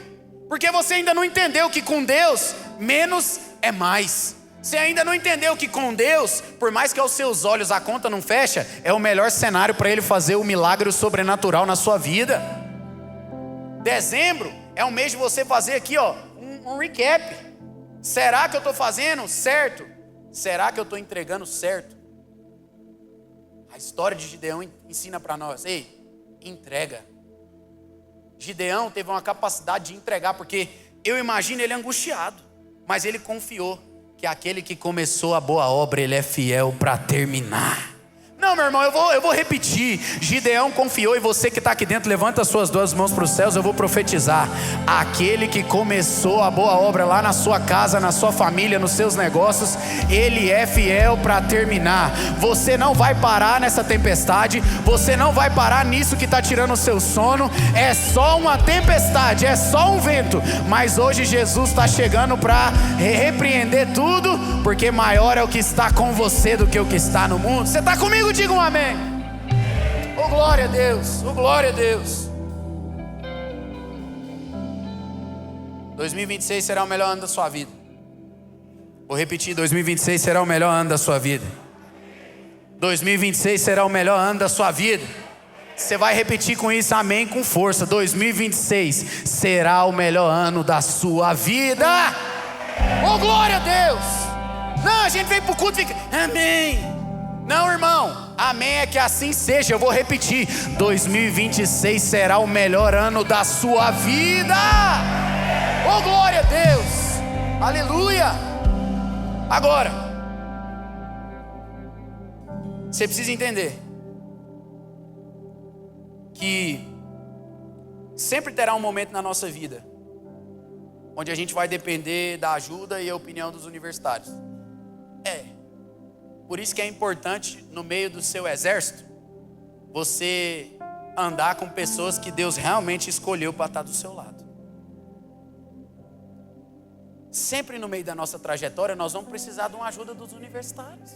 porque você ainda não entendeu que com Deus, menos é mais. Você ainda não entendeu que com Deus, por mais que aos seus olhos a conta não fecha, é o melhor cenário para Ele fazer o milagre sobrenatural na sua vida. Dezembro é um mês de você fazer aqui, ó, um recap. Será que eu estou fazendo certo? Será que eu estou entregando certo? A história de Gideão ensina para nós: ei, entrega. Gideão teve uma capacidade de entregar, porque eu imagino ele angustiado, mas ele confiou que aquele que começou a boa obra, ele é fiel para terminar. Não, meu irmão, eu vou repetir. Gideão confiou, e você que está aqui dentro, levanta as suas duas mãos para os céus, eu vou profetizar. Aquele que começou a boa obra lá na sua casa, na sua família, nos seus negócios, ele é fiel para terminar. Você não vai parar nessa tempestade, você não vai parar nisso que está tirando o seu sono. É só uma tempestade, é só um vento, mas hoje Jesus está chegando para repreender tudo, porque maior é o que está com você do que o que está no mundo. Você está comigo? Diga um amém. Oh, glória a Deus, oh, glória a Deus. 2026 será o melhor ano da sua vida. Vou repetir: 2026 será o melhor ano da sua vida. 2026 será o melhor ano da sua vida. Você vai repetir com isso, amém, com força. 2026 será o melhor ano da sua vida. Oh, glória a Deus. Não, a gente vem pro culto e fica: amém. Não, irmão, amém é que assim seja. Eu vou repetir: 2026 será o melhor ano da sua vida. Oh, glória a Deus, aleluia. Agora, você precisa entender que sempre terá um momento na nossa vida onde a gente vai depender da ajuda e a opinião dos universitários. Por isso que é importante, no meio do seu exército, você andar com pessoas que Deus realmente escolheu para estar do seu lado. Sempre no meio da nossa trajetória, nós vamos precisar de uma ajuda dos universitários.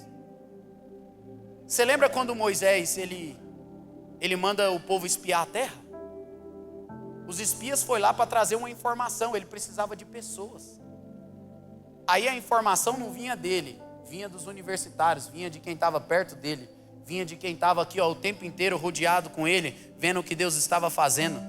Você lembra quando Moisés, ele manda o povo espiar a terra? Os espias foram lá para trazer uma informação, ele precisava de pessoas. Aí a informação não vinha dele, vinha dos universitários, vinha de quem estava perto dele, vinha de quem estava aqui, ó, o tempo inteiro rodeado com ele, vendo o que Deus estava fazendo.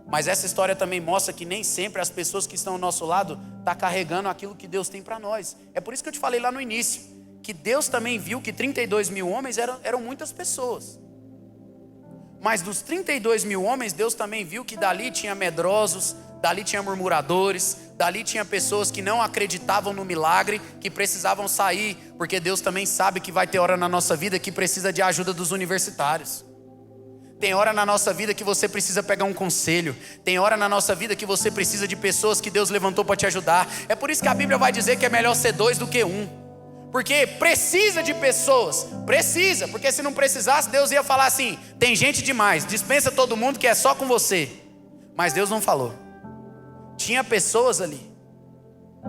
Mas essa história também mostra que nem sempre as pessoas que estão ao nosso lado estão carregando aquilo que Deus tem para nós. É por isso que eu te falei lá no início, que Deus também viu que 32 mil homens eram muitas pessoas. Mas dos 32 mil homens, Deus também viu que dali tinha medrosos, dali tinha murmuradores, dali tinha pessoas que não acreditavam no milagre, que precisavam sair, porque Deus também sabe que vai ter hora na nossa vida que precisa de ajuda dos universitários. Tem hora na nossa vida que você precisa pegar um conselho. Tem hora na nossa vida que você precisa de pessoas que Deus levantou para te ajudar. É por isso que a Bíblia vai dizer que é melhor ser 2 do que 1. Porque precisa de pessoas, precisa, porque se não precisasse, Deus ia falar assim: tem gente demais, dispensa todo mundo que é só com você. Mas Deus não falou. Tinha pessoas ali.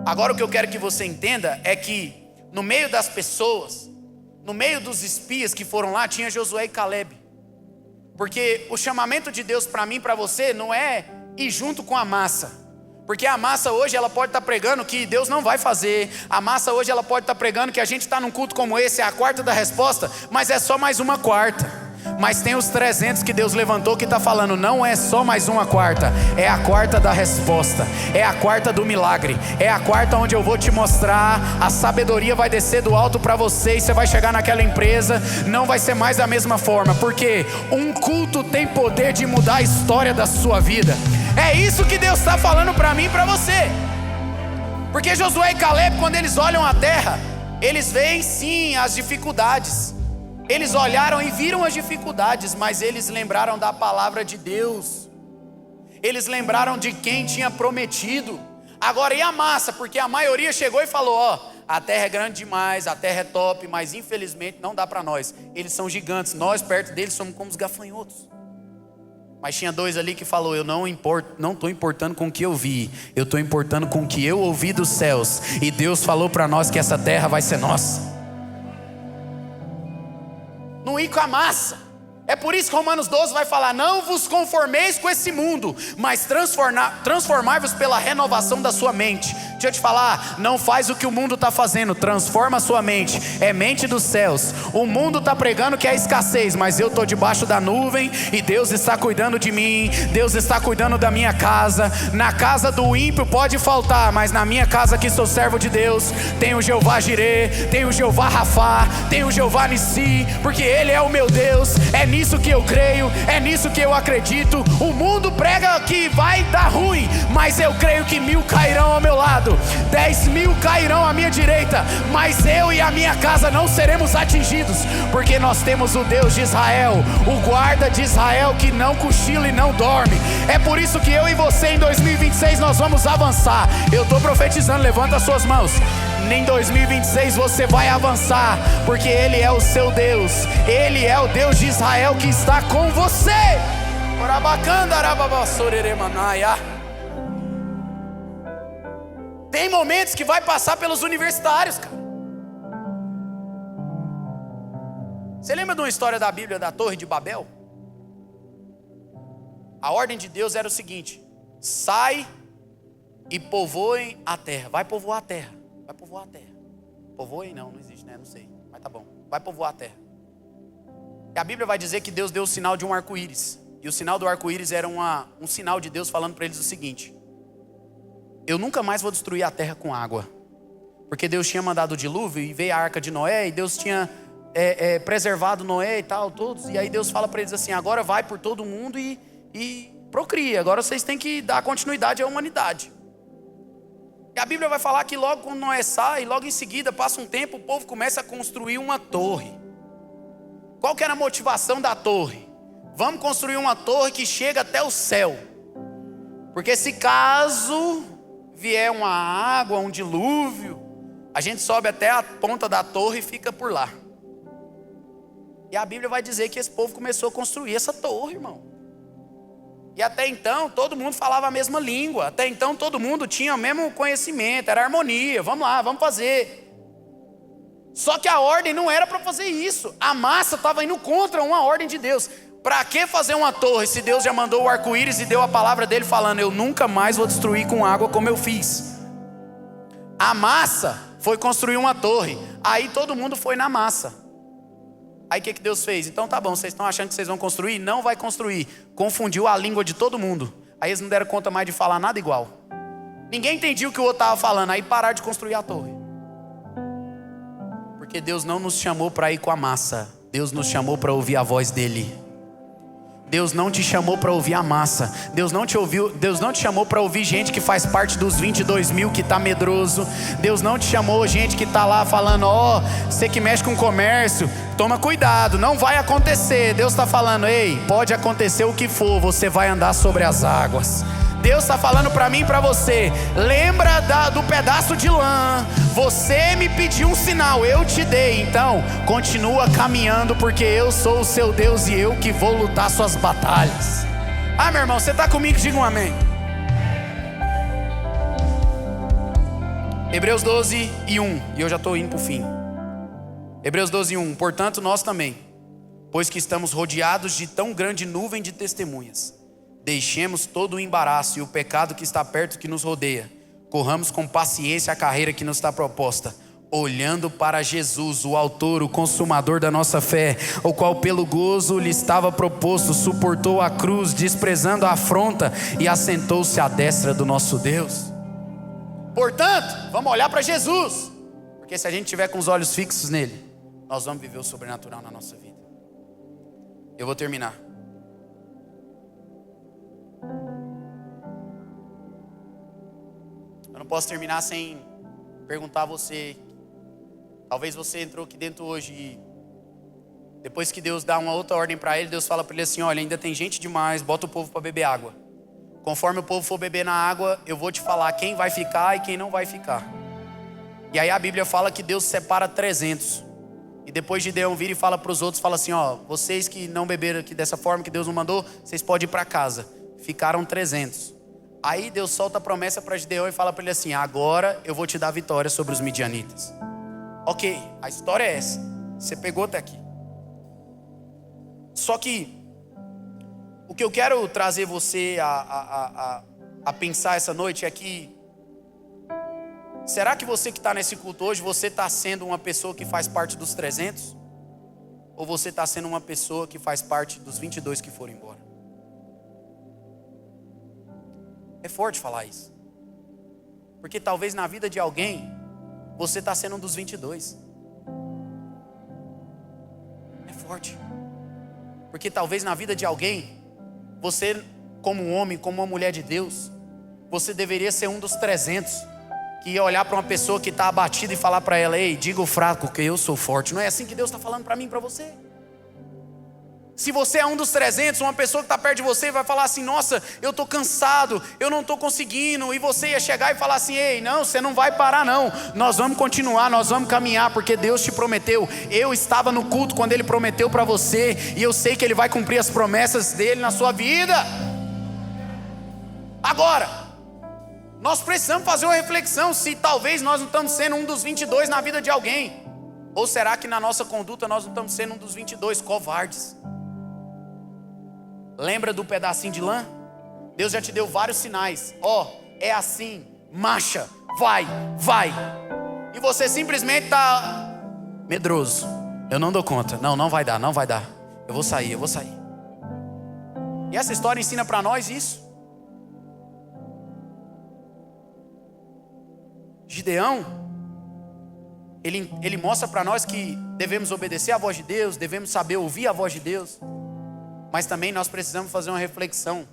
Agora o que eu quero que você entenda é que no meio das pessoas, no meio dos espias que foram lá, tinha Josué e Caleb. Porque o chamamento de Deus para mim e para você não é ir junto com a massa. Porque a massa hoje ela pode estar pregando que Deus não vai fazer. A massa hoje ela pode estar pregando que a gente está num culto como esse, é a quarta da resposta, mas é só mais uma quarta. Mas tem os 300 que Deus levantou que está falando: não é só mais uma quarta, é a quarta da resposta, é a quarta do milagre, é a quarta onde eu vou te mostrar, a sabedoria vai descer do alto para você e você vai chegar naquela empresa, não vai ser mais da mesma forma, porque um culto tem poder de mudar a história da sua vida. É isso que Deus está falando para mim e para você. Porque Josué e Caleb, quando eles olham a terra, eles veem sim as dificuldades. Eles olharam e viram as dificuldades, mas eles lembraram da palavra de Deus. Eles lembraram de quem tinha prometido. Agora, e a massa? Porque a maioria chegou e falou: ó, a terra é grande demais, a terra é top, mas infelizmente não dá para nós. Eles são gigantes, nós perto deles somos como os gafanhotos. Mas tinha dois ali que falou: eu não estou importando com o que eu vi, eu estou importando com o que eu ouvi dos céus. E Deus falou para nós que essa terra vai ser nossa. Não ir com a massa. É por isso que Romanos 12 vai falar: não vos conformeis com esse mundo, mas transformai-vos pela renovação da sua mente. Deixa eu te falar, não faz o que o mundo está fazendo, transforma a sua mente, é mente dos céus. O mundo está pregando que é escassez, mas eu estou debaixo da nuvem e Deus está cuidando de mim, Deus está cuidando da minha casa. Na casa do ímpio pode faltar, mas na minha casa que sou servo de Deus, tem o Jeová Jirê, tem o Jeová Rafá, tem o Jeová Nissi, porque Ele é o meu Deus. É nisso que eu creio, é nisso que eu acredito. O mundo prega que vai dar ruim, mas eu creio que 1000 cairão ao meu lado, 10.000 cairão à minha direita, mas eu e a minha casa não seremos atingidos, porque nós temos o Deus de Israel, o guarda de Israel que não cochila e não dorme. É por isso que eu e você em 2026 nós vamos avançar. Eu estou profetizando, levanta as suas mãos. Em 2026 você vai avançar, porque Ele é o seu Deus, Ele é o Deus de Israel que está com você. Tem momentos que vai passar pelos universitários, cara. Você lembra de uma história da Bíblia da Torre de Babel? A ordem de Deus era o seguinte: sai e povoem a terra. Vai povoar a terra. Vai povoar a terra. Povoem não existe, né? Não sei, mas tá bom. Vai povoar a terra. E a Bíblia vai dizer que Deus deu o sinal de um arco-íris. E o sinal do arco-íris era um sinal de Deus falando para eles o seguinte: eu nunca mais vou destruir a terra com água. Porque Deus tinha mandado o dilúvio e veio a arca de Noé, e Deus tinha preservado Noé e tal, todos. E aí Deus fala para eles assim: agora vai por todo mundo e procria. Agora vocês têm que dar continuidade à humanidade. E a Bíblia vai falar que logo quando Noé sai, logo em seguida, passa um tempo, o povo começa a construir uma torre. Qual que era a motivação da torre? Vamos construir uma torre que chega até o céu. Porque se caso vier uma água, um dilúvio, a gente sobe até a ponta da torre e fica por lá. E a Bíblia vai dizer que esse povo começou a construir essa torre, irmão. E até então todo mundo falava a mesma língua. Até então todo mundo tinha o mesmo conhecimento, era harmonia. Vamos lá, vamos fazer. Só que a ordem não era para fazer isso. A massa estava indo contra uma ordem de Deus. Para que fazer uma torre se Deus já mandou o arco-íris e deu a palavra dele falando: eu nunca mais vou destruir com água como eu fiz. A massa foi construir uma torre. Aí todo mundo foi na massa. Aí o que Deus fez? Então tá bom, vocês estão achando que vocês vão construir? Não vai construir. Confundiu a língua de todo mundo. Aí eles não deram conta mais de falar nada igual. Ninguém entendia o que o outro estava falando. Aí pararam de construir a torre. Porque Deus não nos chamou para ir com a massa. Deus nos chamou para ouvir a voz dele. Deus não te chamou para ouvir a massa. Deus não te chamou para ouvir gente que faz parte dos 22.000 que está medroso. Deus não te chamou gente que está lá falando: ó, você que mexe com comércio, toma cuidado, não vai acontecer. Deus está falando: ei, pode acontecer o que for, você vai andar sobre as águas. Deus está falando para mim e para você: lembra do pedaço de lã. Você me pediu um sinal, eu te dei. Então continua caminhando, porque eu sou o seu Deus e eu que vou lutar suas batalhas. Ah, meu irmão, você está comigo? Diga um amém. Hebreus 12 e 1. E eu já estou indo para o fim. Hebreus 12 e 1. Portanto nós também, pois que estamos rodeados de tão grande nuvem de testemunhas, deixemos todo o embaraço e o pecado que está perto que nos rodeia. Corramos com paciência a carreira que nos está proposta, olhando para Jesus, o autor, o consumador da nossa fé, o qual pelo gozo lhe estava proposto, suportou a cruz, desprezando a afronta, e assentou-se à destra do nosso Deus. Portanto, vamos olhar para Jesus, porque se a gente tiver com os olhos fixos nele, nós vamos viver o sobrenatural na nossa vida. Eu vou terminar. Eu não posso terminar sem perguntar a você. Talvez você entrou aqui dentro hoje e depois que Deus dá uma outra ordem para ele, Deus fala para ele assim: olha, ainda tem gente demais, bota o povo para beber água. Conforme o povo for beber na água, eu vou te falar quem vai ficar e quem não vai ficar. E aí a Bíblia fala que Deus separa 300. E depois Gideão vira e fala para os outros, fala assim: ó, vocês que não beberam aqui dessa forma que Deus não mandou, vocês podem ir para casa. Ficaram 300. Aí Deus solta a promessa para Gideão e fala para ele assim: agora eu vou te dar vitória sobre os midianitas. Ok, a história é essa. Você pegou até aqui. Só que o que eu quero trazer você a pensar essa noite é que, será que você que está nesse culto hoje, você está sendo uma pessoa que faz parte dos 300? Ou você está sendo uma pessoa que faz parte dos 22 que foram embora? É forte falar isso. Porque talvez na vida de alguém, você está sendo um dos 22. É forte. Porque talvez na vida de alguém, você como um homem, como uma mulher de Deus, você deveria ser um dos 300 que ia olhar para uma pessoa que está abatida e falar para ela: ei, diga o fraco que eu sou forte. Não é assim que Deus está falando para mim e para você? Se você é um dos 300, uma pessoa que está perto de você vai falar assim: nossa, eu estou cansado, eu não estou conseguindo. E você ia chegar e falar assim: ei, não, você não vai parar não. Nós vamos continuar, nós vamos caminhar, porque Deus te prometeu. Eu estava no culto quando Ele prometeu para você, e eu sei que Ele vai cumprir as promessas dEle na sua vida. Agora, nós precisamos fazer uma reflexão se talvez nós não estamos sendo um dos 22 na vida de alguém. Ou será que na nossa conduta nós não estamos sendo um dos 22 covardes? Lembra do pedacinho de lã? Deus já te deu vários sinais. Ó, é assim, marcha, vai. E você simplesmente está medroso. Eu não dou conta. Não vai dar. Eu vou sair. E essa história ensina para nós isso. Gideão, ele mostra para nós que devemos obedecer à voz de Deus, devemos saber ouvir a voz de Deus. Mas também nós precisamos fazer uma reflexão.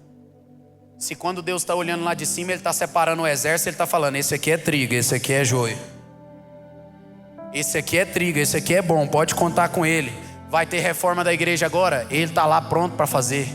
Se quando Deus está olhando lá de cima, Ele está separando o exército, Ele está falando: esse aqui é trigo, esse aqui é joio. Esse aqui é trigo, esse aqui é bom, pode contar com ele. Vai ter reforma da igreja agora? Ele está lá pronto para fazer.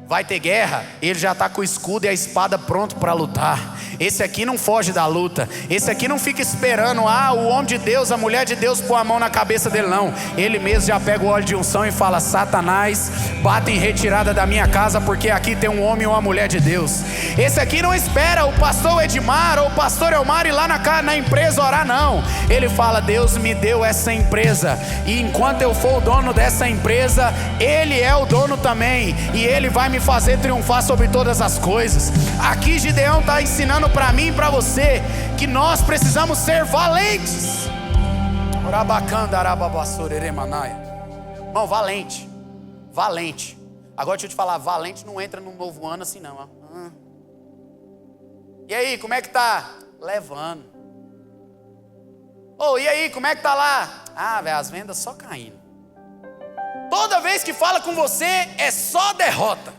Vai ter guerra? Ele já está com o escudo e a espada pronto para lutar. Esse aqui não foge da luta. Esse aqui não fica esperando o homem de Deus, a mulher de Deus pôr a mão na cabeça dele, não. Ele mesmo já pega o óleo de unção e fala: Satanás, bata em retirada da minha casa, porque aqui tem um homem ou uma mulher de Deus. Esse aqui não espera o pastor Edmar ou o pastor Elmar ir lá na empresa orar, não. Ele fala: Deus me deu essa empresa, e enquanto eu for o dono dessa empresa, Ele é o dono também, e Ele vai me fazer triunfar sobre todas as coisas. Aqui Gideão está ensinando para mim e para você que nós precisamos ser valentes. Irmão, valente. Agora deixa eu te falar, valente não entra num novo ano assim não. E aí, como é que tá? Levando. E aí, como é que tá lá? Velho, as vendas só caindo. Toda vez que fala com você é só derrota.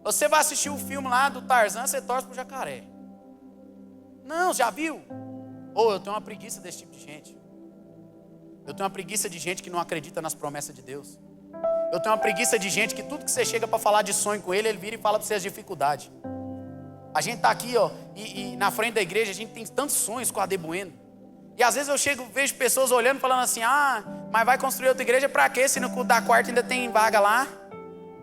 Você vai assistir o filme lá do Tarzan, você torce pro jacaré. Não, já viu? Eu tenho uma preguiça desse tipo de gente. Eu tenho uma preguiça de gente que não acredita nas promessas de Deus. Eu tenho uma preguiça de gente que tudo que você chega para falar de sonho com ele, ele vira e fala para você as dificuldades. A gente tá aqui, e na frente da igreja a gente tem tantos sonhos com a Ade Bueno. E às vezes eu vejo pessoas olhando, falando assim: mas vai construir outra igreja para quê? Se no culto da quarta ainda tem vaga lá.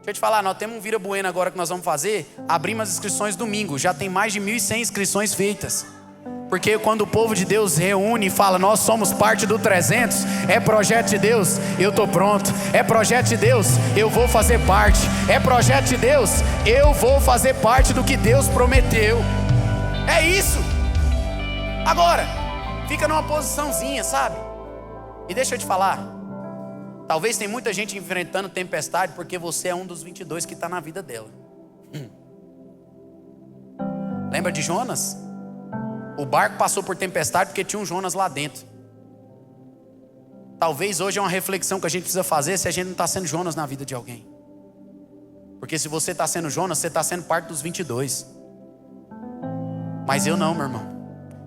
Deixa eu te falar, nós temos um Vira Bueno agora que nós vamos fazer. Abrimos as inscrições domingo, já tem mais de 1.100 inscrições feitas. Porque quando o povo de Deus reúne e fala: nós somos parte do 300, é projeto de Deus, eu estou pronto. É projeto de Deus, eu vou fazer parte. É projeto de Deus, eu vou fazer parte do que Deus prometeu. É isso. Agora, fica numa posiçãozinha, sabe? E deixa eu te falar, talvez tem muita gente enfrentando tempestade porque você é um dos 22 que está na vida dela. Lembra de Jonas? O barco passou por tempestade porque tinha um Jonas lá dentro. Talvez hoje é uma reflexão que a gente precisa fazer se a gente não está sendo Jonas na vida de alguém. Porque se você está sendo Jonas, você está sendo parte dos 22. Mas eu não, meu irmão.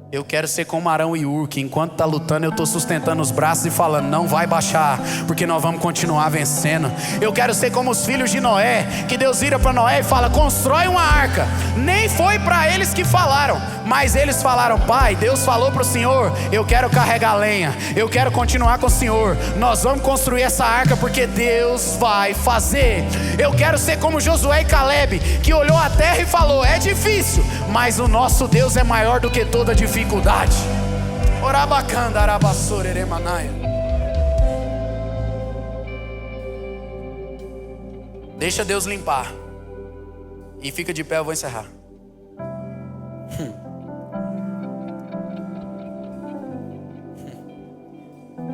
Eu quero ser como Arão e Ur, que enquanto está lutando eu estou sustentando os braços e falando, não vai baixar, porque nós vamos continuar vencendo. Eu quero ser como os filhos de Noé, que Deus vira para Noé e fala, constrói uma arca. Nem foi para eles que falaram, mas eles falaram, pai, Deus falou para o Senhor, eu quero carregar lenha, eu quero continuar com o Senhor, nós vamos construir essa arca porque Deus vai fazer. Eu quero ser como Josué e Caleb, que olhou a terra e falou, é difícil, mas o nosso Deus é maior do que toda dificuldade. Orabacanda, arabassore, eremanaia. Deixa Deus limpar. E fica de pé, eu vou encerrar.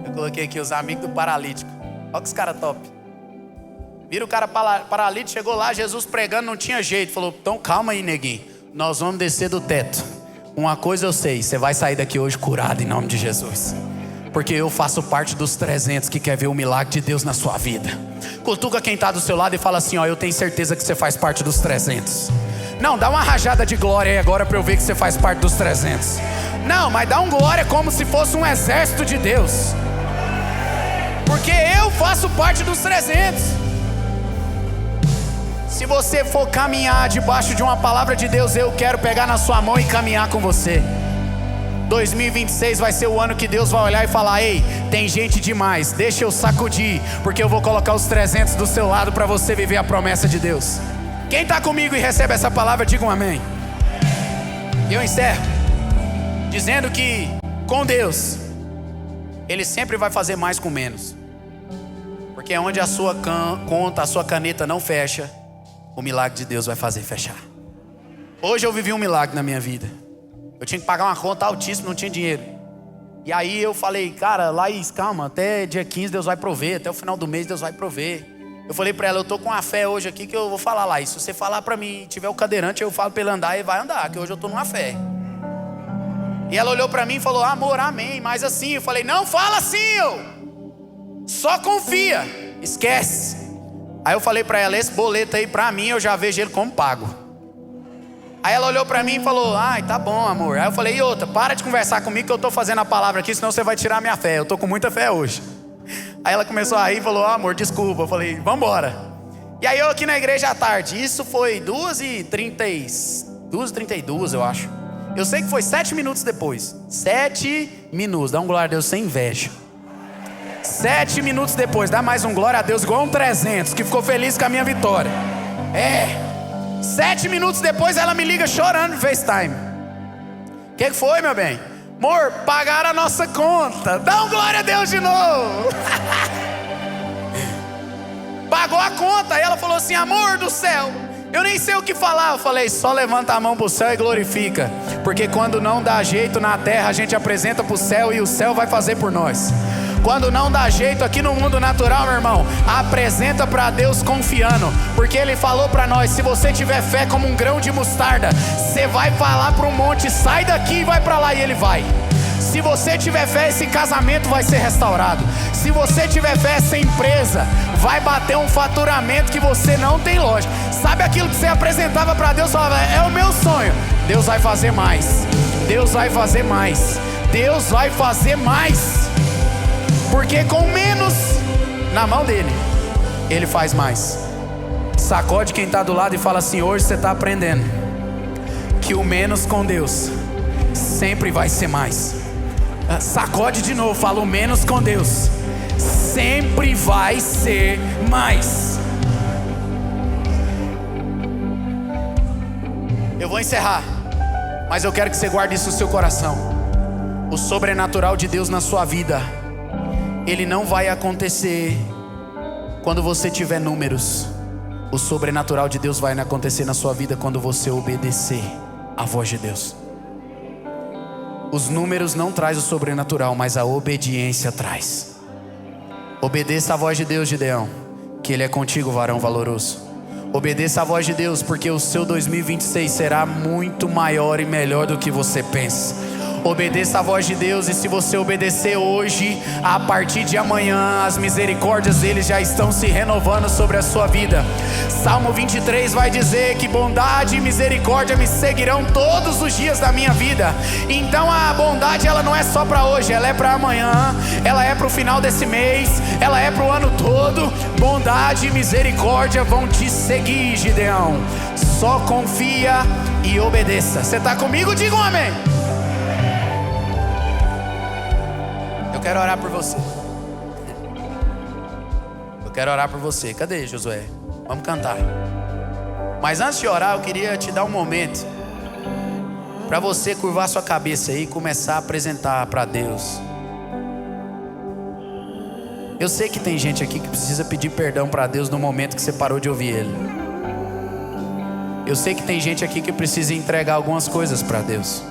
Eu coloquei aqui os amigos do paralítico. Olha que os caras top. Vira o cara paralítico, chegou lá, Jesus pregando, não tinha jeito. Falou, então calma aí, neguinho. Nós vamos descer do teto. Uma coisa eu sei, você vai sair daqui hoje curado em nome de Jesus. Porque eu faço parte dos 300 que quer ver o milagre de Deus na sua vida. Cutuca quem está do seu lado e fala assim, ó, eu tenho certeza que você faz parte dos 300. Não, dá uma rajada de glória aí agora para eu ver que você faz parte dos 300. Não, mas dá um glória como se fosse um exército de Deus. Porque eu faço parte dos 300. Se você for caminhar debaixo de uma palavra de Deus, eu quero pegar na sua mão e caminhar com você. 2026 vai ser o ano que Deus vai olhar e falar, ei, tem gente demais, deixa eu sacudir, porque eu vou colocar os 300 do seu lado para você viver a promessa de Deus. Quem está comigo e recebe essa palavra, diga um amém. E eu encerro dizendo que com Deus Ele sempre vai fazer mais com menos. Porque onde a sua conta, a sua caneta não fecha, o milagre de Deus vai fazer fechar. Hoje eu vivi um milagre na minha vida. Eu tinha que pagar uma conta altíssima, não tinha dinheiro. E aí eu falei, cara, Laís, calma, até dia 15 Deus vai prover, até o final do mês Deus vai prover. Eu falei pra ela, eu tô com uma fé hoje aqui que eu vou falar, Laís, se você falar pra mim, tiver o cadeirante, eu falo pra ele andar e vai andar, que hoje eu tô numa fé. E ela olhou pra mim e falou, amor, amém, mas assim, eu falei, não fala assim, só confia, esquece. Aí eu falei pra ela, esse boleto aí pra mim eu já vejo ele como pago. Aí ela olhou pra mim e falou, ai, tá bom, amor. Aí eu falei, e outra, para de conversar comigo que eu tô fazendo a palavra aqui, senão você vai tirar a minha fé, eu tô com muita fé hoje. Aí ela começou a rir e falou, amor, desculpa. Eu falei, vambora. E aí eu aqui na igreja à tarde, isso foi 2h32, eu acho. Eu sei que foi 7 minutos depois. 7 minutos, dá um glória a Deus sem inveja. 7 minutos depois, dá mais um glória a Deus igual um 300, que ficou feliz com a minha vitória. 7 minutos depois ela me liga chorando no FaceTime. O que foi, meu bem? Amor, pagaram a nossa conta. Dá um glória a Deus de novo. Pagou a conta. Aí ela falou assim, amor do céu, eu nem sei o que falar. Eu falei, só levanta a mão pro céu e glorifica. Porque quando não dá jeito na terra, a gente apresenta pro céu e o céu vai fazer por nós. Quando não dá jeito aqui no mundo natural, meu irmão, apresenta para Deus confiando, porque Ele falou para nós, se você tiver fé como um grão de mostarda, você vai falar para um monte, sai daqui e vai para lá, e ele vai. Se você tiver fé, esse casamento vai ser restaurado. Se você tiver fé, essa empresa vai bater um faturamento que você não tem lógica. Sabe aquilo que você apresentava para Deus, falava, é o meu sonho. Deus vai fazer mais. Deus vai fazer mais. Deus vai fazer mais. Porque com menos na mão dele, ele faz mais. Sacode quem está do lado e fala assim, hoje você está aprendendo que o menos com Deus sempre vai ser mais. Sacode de novo, fala, o menos com Deus sempre vai ser mais. Eu vou encerrar, mas eu quero que você guarde isso no seu coração. O sobrenatural de Deus na sua vida, ele não vai acontecer quando você tiver números. O sobrenatural de Deus vai acontecer na sua vida quando você obedecer à voz de Deus. Os números não traz o sobrenatural, mas a obediência traz. Obedeça à voz de Deus, Gideão, que Ele é contigo, varão valoroso. Obedeça à voz de Deus, porque o seu 2026 será muito maior e melhor do que você pensa. Obedeça a voz de Deus, e se você obedecer hoje, a partir de amanhã as misericórdias dele já estão se renovando sobre a sua vida. Salmo 23 vai dizer que bondade e misericórdia me seguirão todos os dias da minha vida. Então a bondade, ela não é só para hoje, ela é para amanhã, ela é para o final desse mês, ela é para o ano todo. Bondade e misericórdia vão te seguir, Gideão. Só confia e obedeça. Você está comigo? Diga um amém. Eu quero orar por você. Eu quero orar por você. Cadê, Josué? Vamos cantar. Mas antes de orar, eu queria te dar um momento para você curvar sua cabeça aí e começar a apresentar para Deus. Eu sei que tem gente aqui que precisa pedir perdão para Deus no momento que você parou de ouvir Ele. Eu sei que tem gente aqui que precisa entregar algumas coisas para Deus.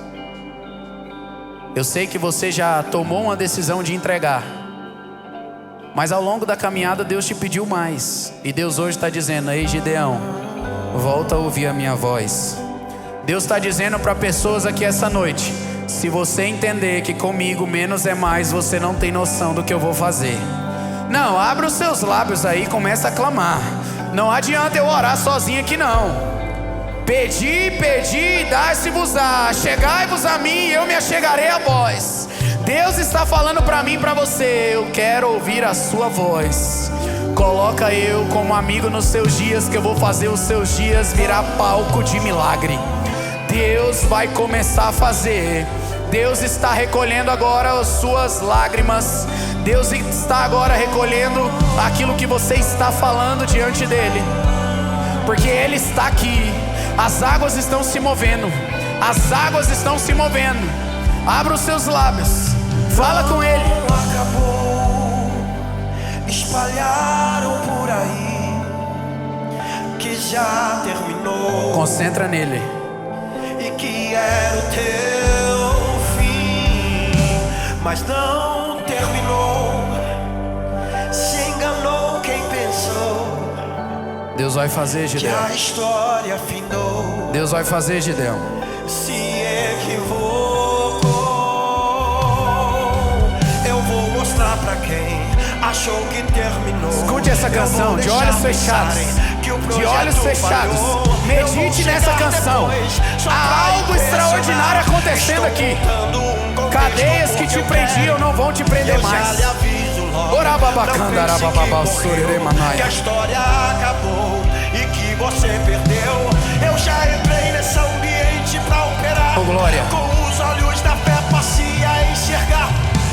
Eu sei que você já tomou uma decisão de entregar, mas ao longo da caminhada Deus te pediu mais. E Deus hoje está dizendo: ei, Gideão, volta a ouvir a minha voz. Deus está dizendo para pessoas aqui essa noite: se você entender que comigo menos é mais, você não tem noção do que eu vou fazer. Não, abra os seus lábios aí e começa a clamar. Não adianta eu orar sozinho aqui não. Pedi, pedi, dai-se-vos-á. Chegai-vos a mim e eu me achegarei a vós. Deus está falando para mim e para você: eu quero ouvir a sua voz. Coloca eu como amigo nos seus dias, que eu vou fazer os seus dias virar palco de milagre. Deus vai começar a fazer. Deus está recolhendo agora as suas lágrimas. Deus está agora recolhendo aquilo que você está falando diante dele, porque Ele está aqui. As águas estão se movendo. As águas estão se movendo. Abra os seus lábios, fala com Ele. Acabou, espalharam por aí que já terminou, Concentra nele. e que era o teu fim, mas não terminou. Se enganou quem pensou Deus vai fazer, que Gideão. a história findou. Deus vai fazer, Gideão. Se equivocou. Eu vou mostrar pra quem achou que terminou. Escute essa canção de olhos fechados. De olhos fechados. Medite nessa canção. Há algo extraordinário acontecendo aqui. Cadeias que te prendiam não vão te prender mais. Que a história acabou e que você perdeu. Eu já entrei nesse ambiente pra operar. Oh, glória. Com os olhos da fé passei a enxergar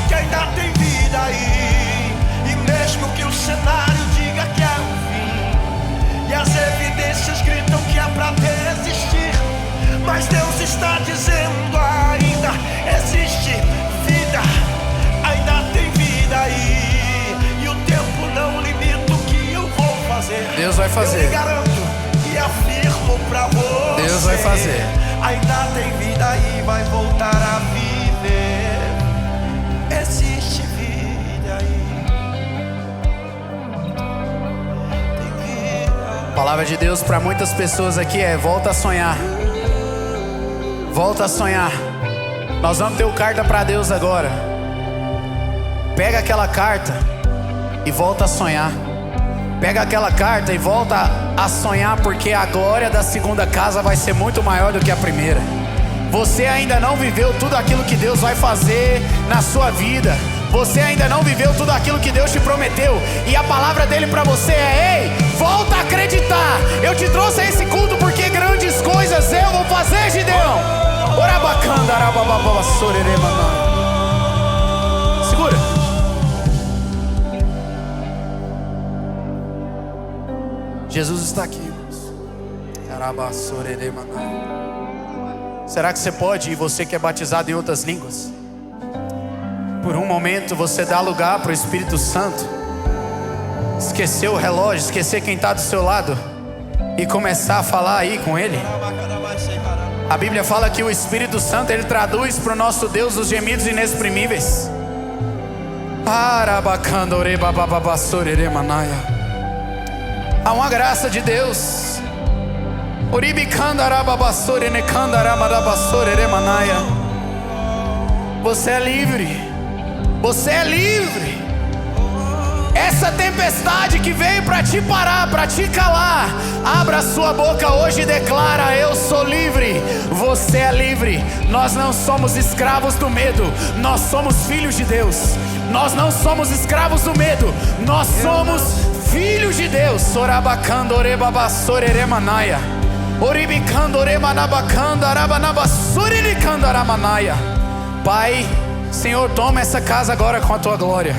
que ainda tem vida aí. E mesmo que o cenário diga que é o fim, e as evidências gritam que é pra desistir, mas Deus está dizendo: ainda existe vida, ainda tem vida aí. E o tempo não limita o que eu vou fazer. Deus vai fazer. Eu lhe garanto e afirmo pra você: Deus vai fazer. Ainda tem vida aí, vai voltar a viver. Existe vida aí. Tem vida. A palavra de Deus para muitas pessoas aqui é: volta a sonhar. Volta a sonhar. Nós vamos ter o carta para Deus agora. Pega aquela carta e volta a sonhar. Pega aquela carta e volta a sonhar, porque a glória da segunda casa vai ser muito maior do que a primeira. Você ainda não viveu tudo aquilo que Deus vai fazer na sua vida. Você ainda não viveu tudo aquilo que Deus te prometeu. E a palavra dele para você é: ei, volta a acreditar. Eu te trouxe a esse culto porque grandes coisas eu vou fazer, Gideão. Segura. Jesus está aqui. Será que você pode, e você que é batizado em outras línguas, por um momento você dá lugar para o Espírito Santo, esquecer o relógio, esquecer quem está do seu lado e começar a falar aí com Ele? A Bíblia fala que o Espírito Santo, Ele traduz para o nosso Deus os gemidos inexprimíveis. Há uma graça de Deus. Você é livre. Você é livre. Essa tempestade que veio para te parar, para te calar, abra sua boca hoje e declara: eu sou livre. Você é livre. Nós não somos escravos do medo, nós somos filhos de Deus. Nós não somos escravos do medo, nós somos filhos de Deus. Orabacando orebabassoreremanaya, oribicando oremanabacanda arabanabassuricando aramanaya. Pai, Senhor, toma essa casa agora com a tua glória.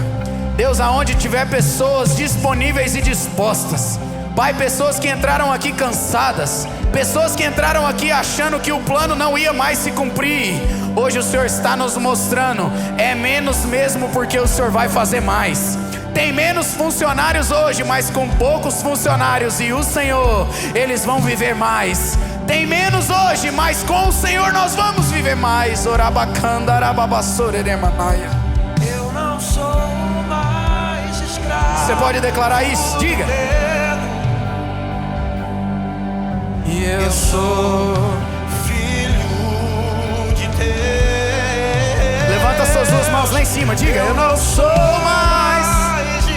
Deus, aonde tiver pessoas disponíveis e dispostas, Pai, pessoas que entraram aqui cansadas, pessoas que entraram aqui achando que o plano não ia mais se cumprir, hoje o Senhor está nos mostrando, é menos mesmo, porque o Senhor vai fazer mais. Tem menos funcionários hoje, mas com poucos funcionários, e o Senhor, eles vão viver mais. Tem menos hoje, mas com o Senhor nós vamos viver mais. Orabacanda arababassoreremanaya. Eu não sou mais escravo. Você pode declarar isso? Diga. E eu sou filho de Deus. Levanta suas duas mãos lá em cima. Diga: eu não sou mais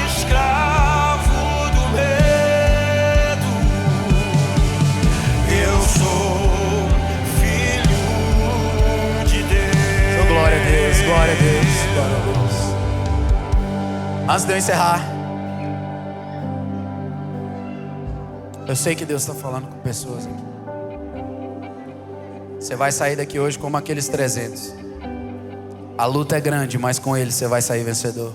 escravo do medo. Eu sou filho de Deus. Oh, glória a Deus, glória a Deus, glória a Deus. Antes de eu encerrar, eu sei que Deus está falando com pessoas aqui. Você vai sair daqui hoje como aqueles 300. A luta é grande, mas com Ele você vai sair vencedor.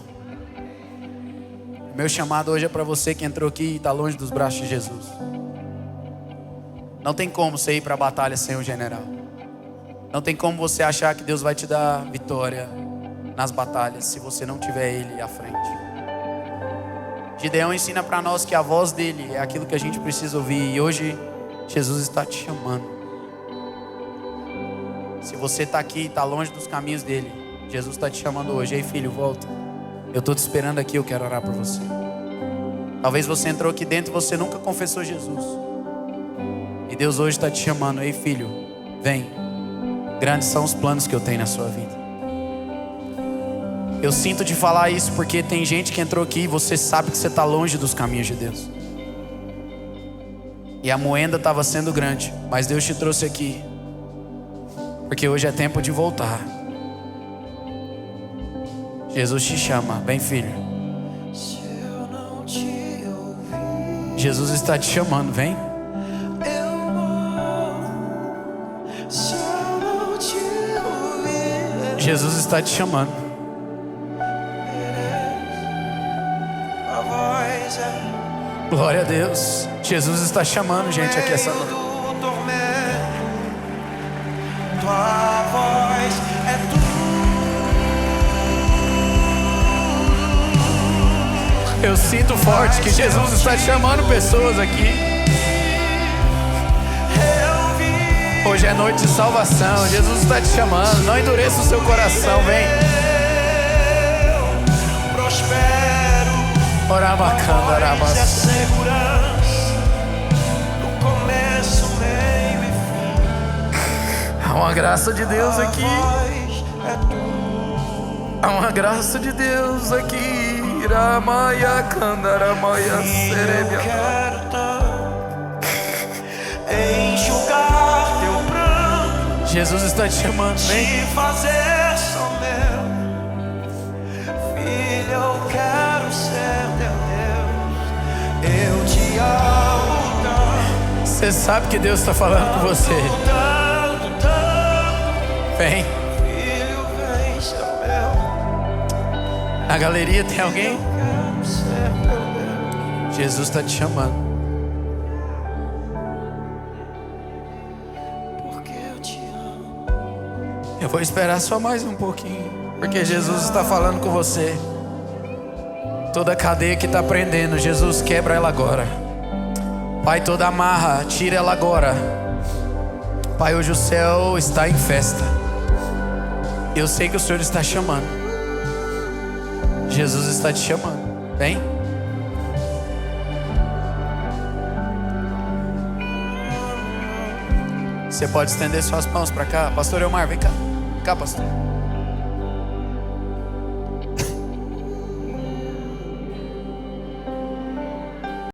Meu chamado hoje é para você que entrou aqui e está longe dos braços de Jesus. Não tem como você ir para a batalha sem o general. Não tem como você achar que Deus vai te dar vitória nas batalhas se você não tiver Ele à frente. Gideão ensina para nós que a voz dele é aquilo que a gente precisa ouvir. E hoje Jesus está te chamando. Se você está aqui e está longe dos caminhos dele, Jesus está te chamando hoje. Ei, filho, volta. Eu estou te esperando aqui, eu quero orar por você. Talvez você entrou aqui dentro e você nunca confessou Jesus. E Deus hoje está te chamando. Ei, filho, vem. Grandes são os planos que eu tenho na sua vida. Eu sinto de falar isso porque tem gente que entrou aqui e você sabe que você está longe dos caminhos de Deus. E a moenda estava sendo grande, mas Deus te trouxe aqui porque hoje é tempo de voltar. Jesus te chama, vem, filho. Se eu não te ouvir, Jesus está te chamando, vem. eu morro. Se eu não te ouvir, Jesus está te chamando. a voz é Glória a Deus. Jesus está chamando gente aqui essa noite. do tormento. Tua voz é tudo. Eu sinto forte que Jesus está te chamando pessoas aqui. Eu vi. Hoje é noite de salvação. Jesus está te chamando. Não endureça o seu coração, vem. Eu prospero. Orabacanda, É arabas. segurança no começo, meio e fim. Há uma graça de Deus aqui. Voz é tudo. Há uma graça de Deus aqui. Iramaya kandaramaya E eu serebia. quero tanto enxugar teu pranto, Jesus está te chamando, vem. te fazer só meu. Filho, eu quero ser teu Deus. Eu te amo tanto, Você sabe que Deus está falando com você. tanto, tanto. Vem. Filho, vem ser meu. Na galeria tem alguém? Quero ser teu Deus. Jesus está te chamando. Porque eu te amo. Eu vou esperar só mais um pouquinho, porque Jesus está falando com você. Toda cadeia que está prendendo, Jesus, quebra ela agora. Pai, toda amarra, tira ela agora. Pai, hoje o céu está em festa. Eu sei que o Senhor está chamando. Jesus está te chamando. Vem. Você pode estender suas mãos para cá. Pastor Elmar, vem cá. Vem cá, pastor.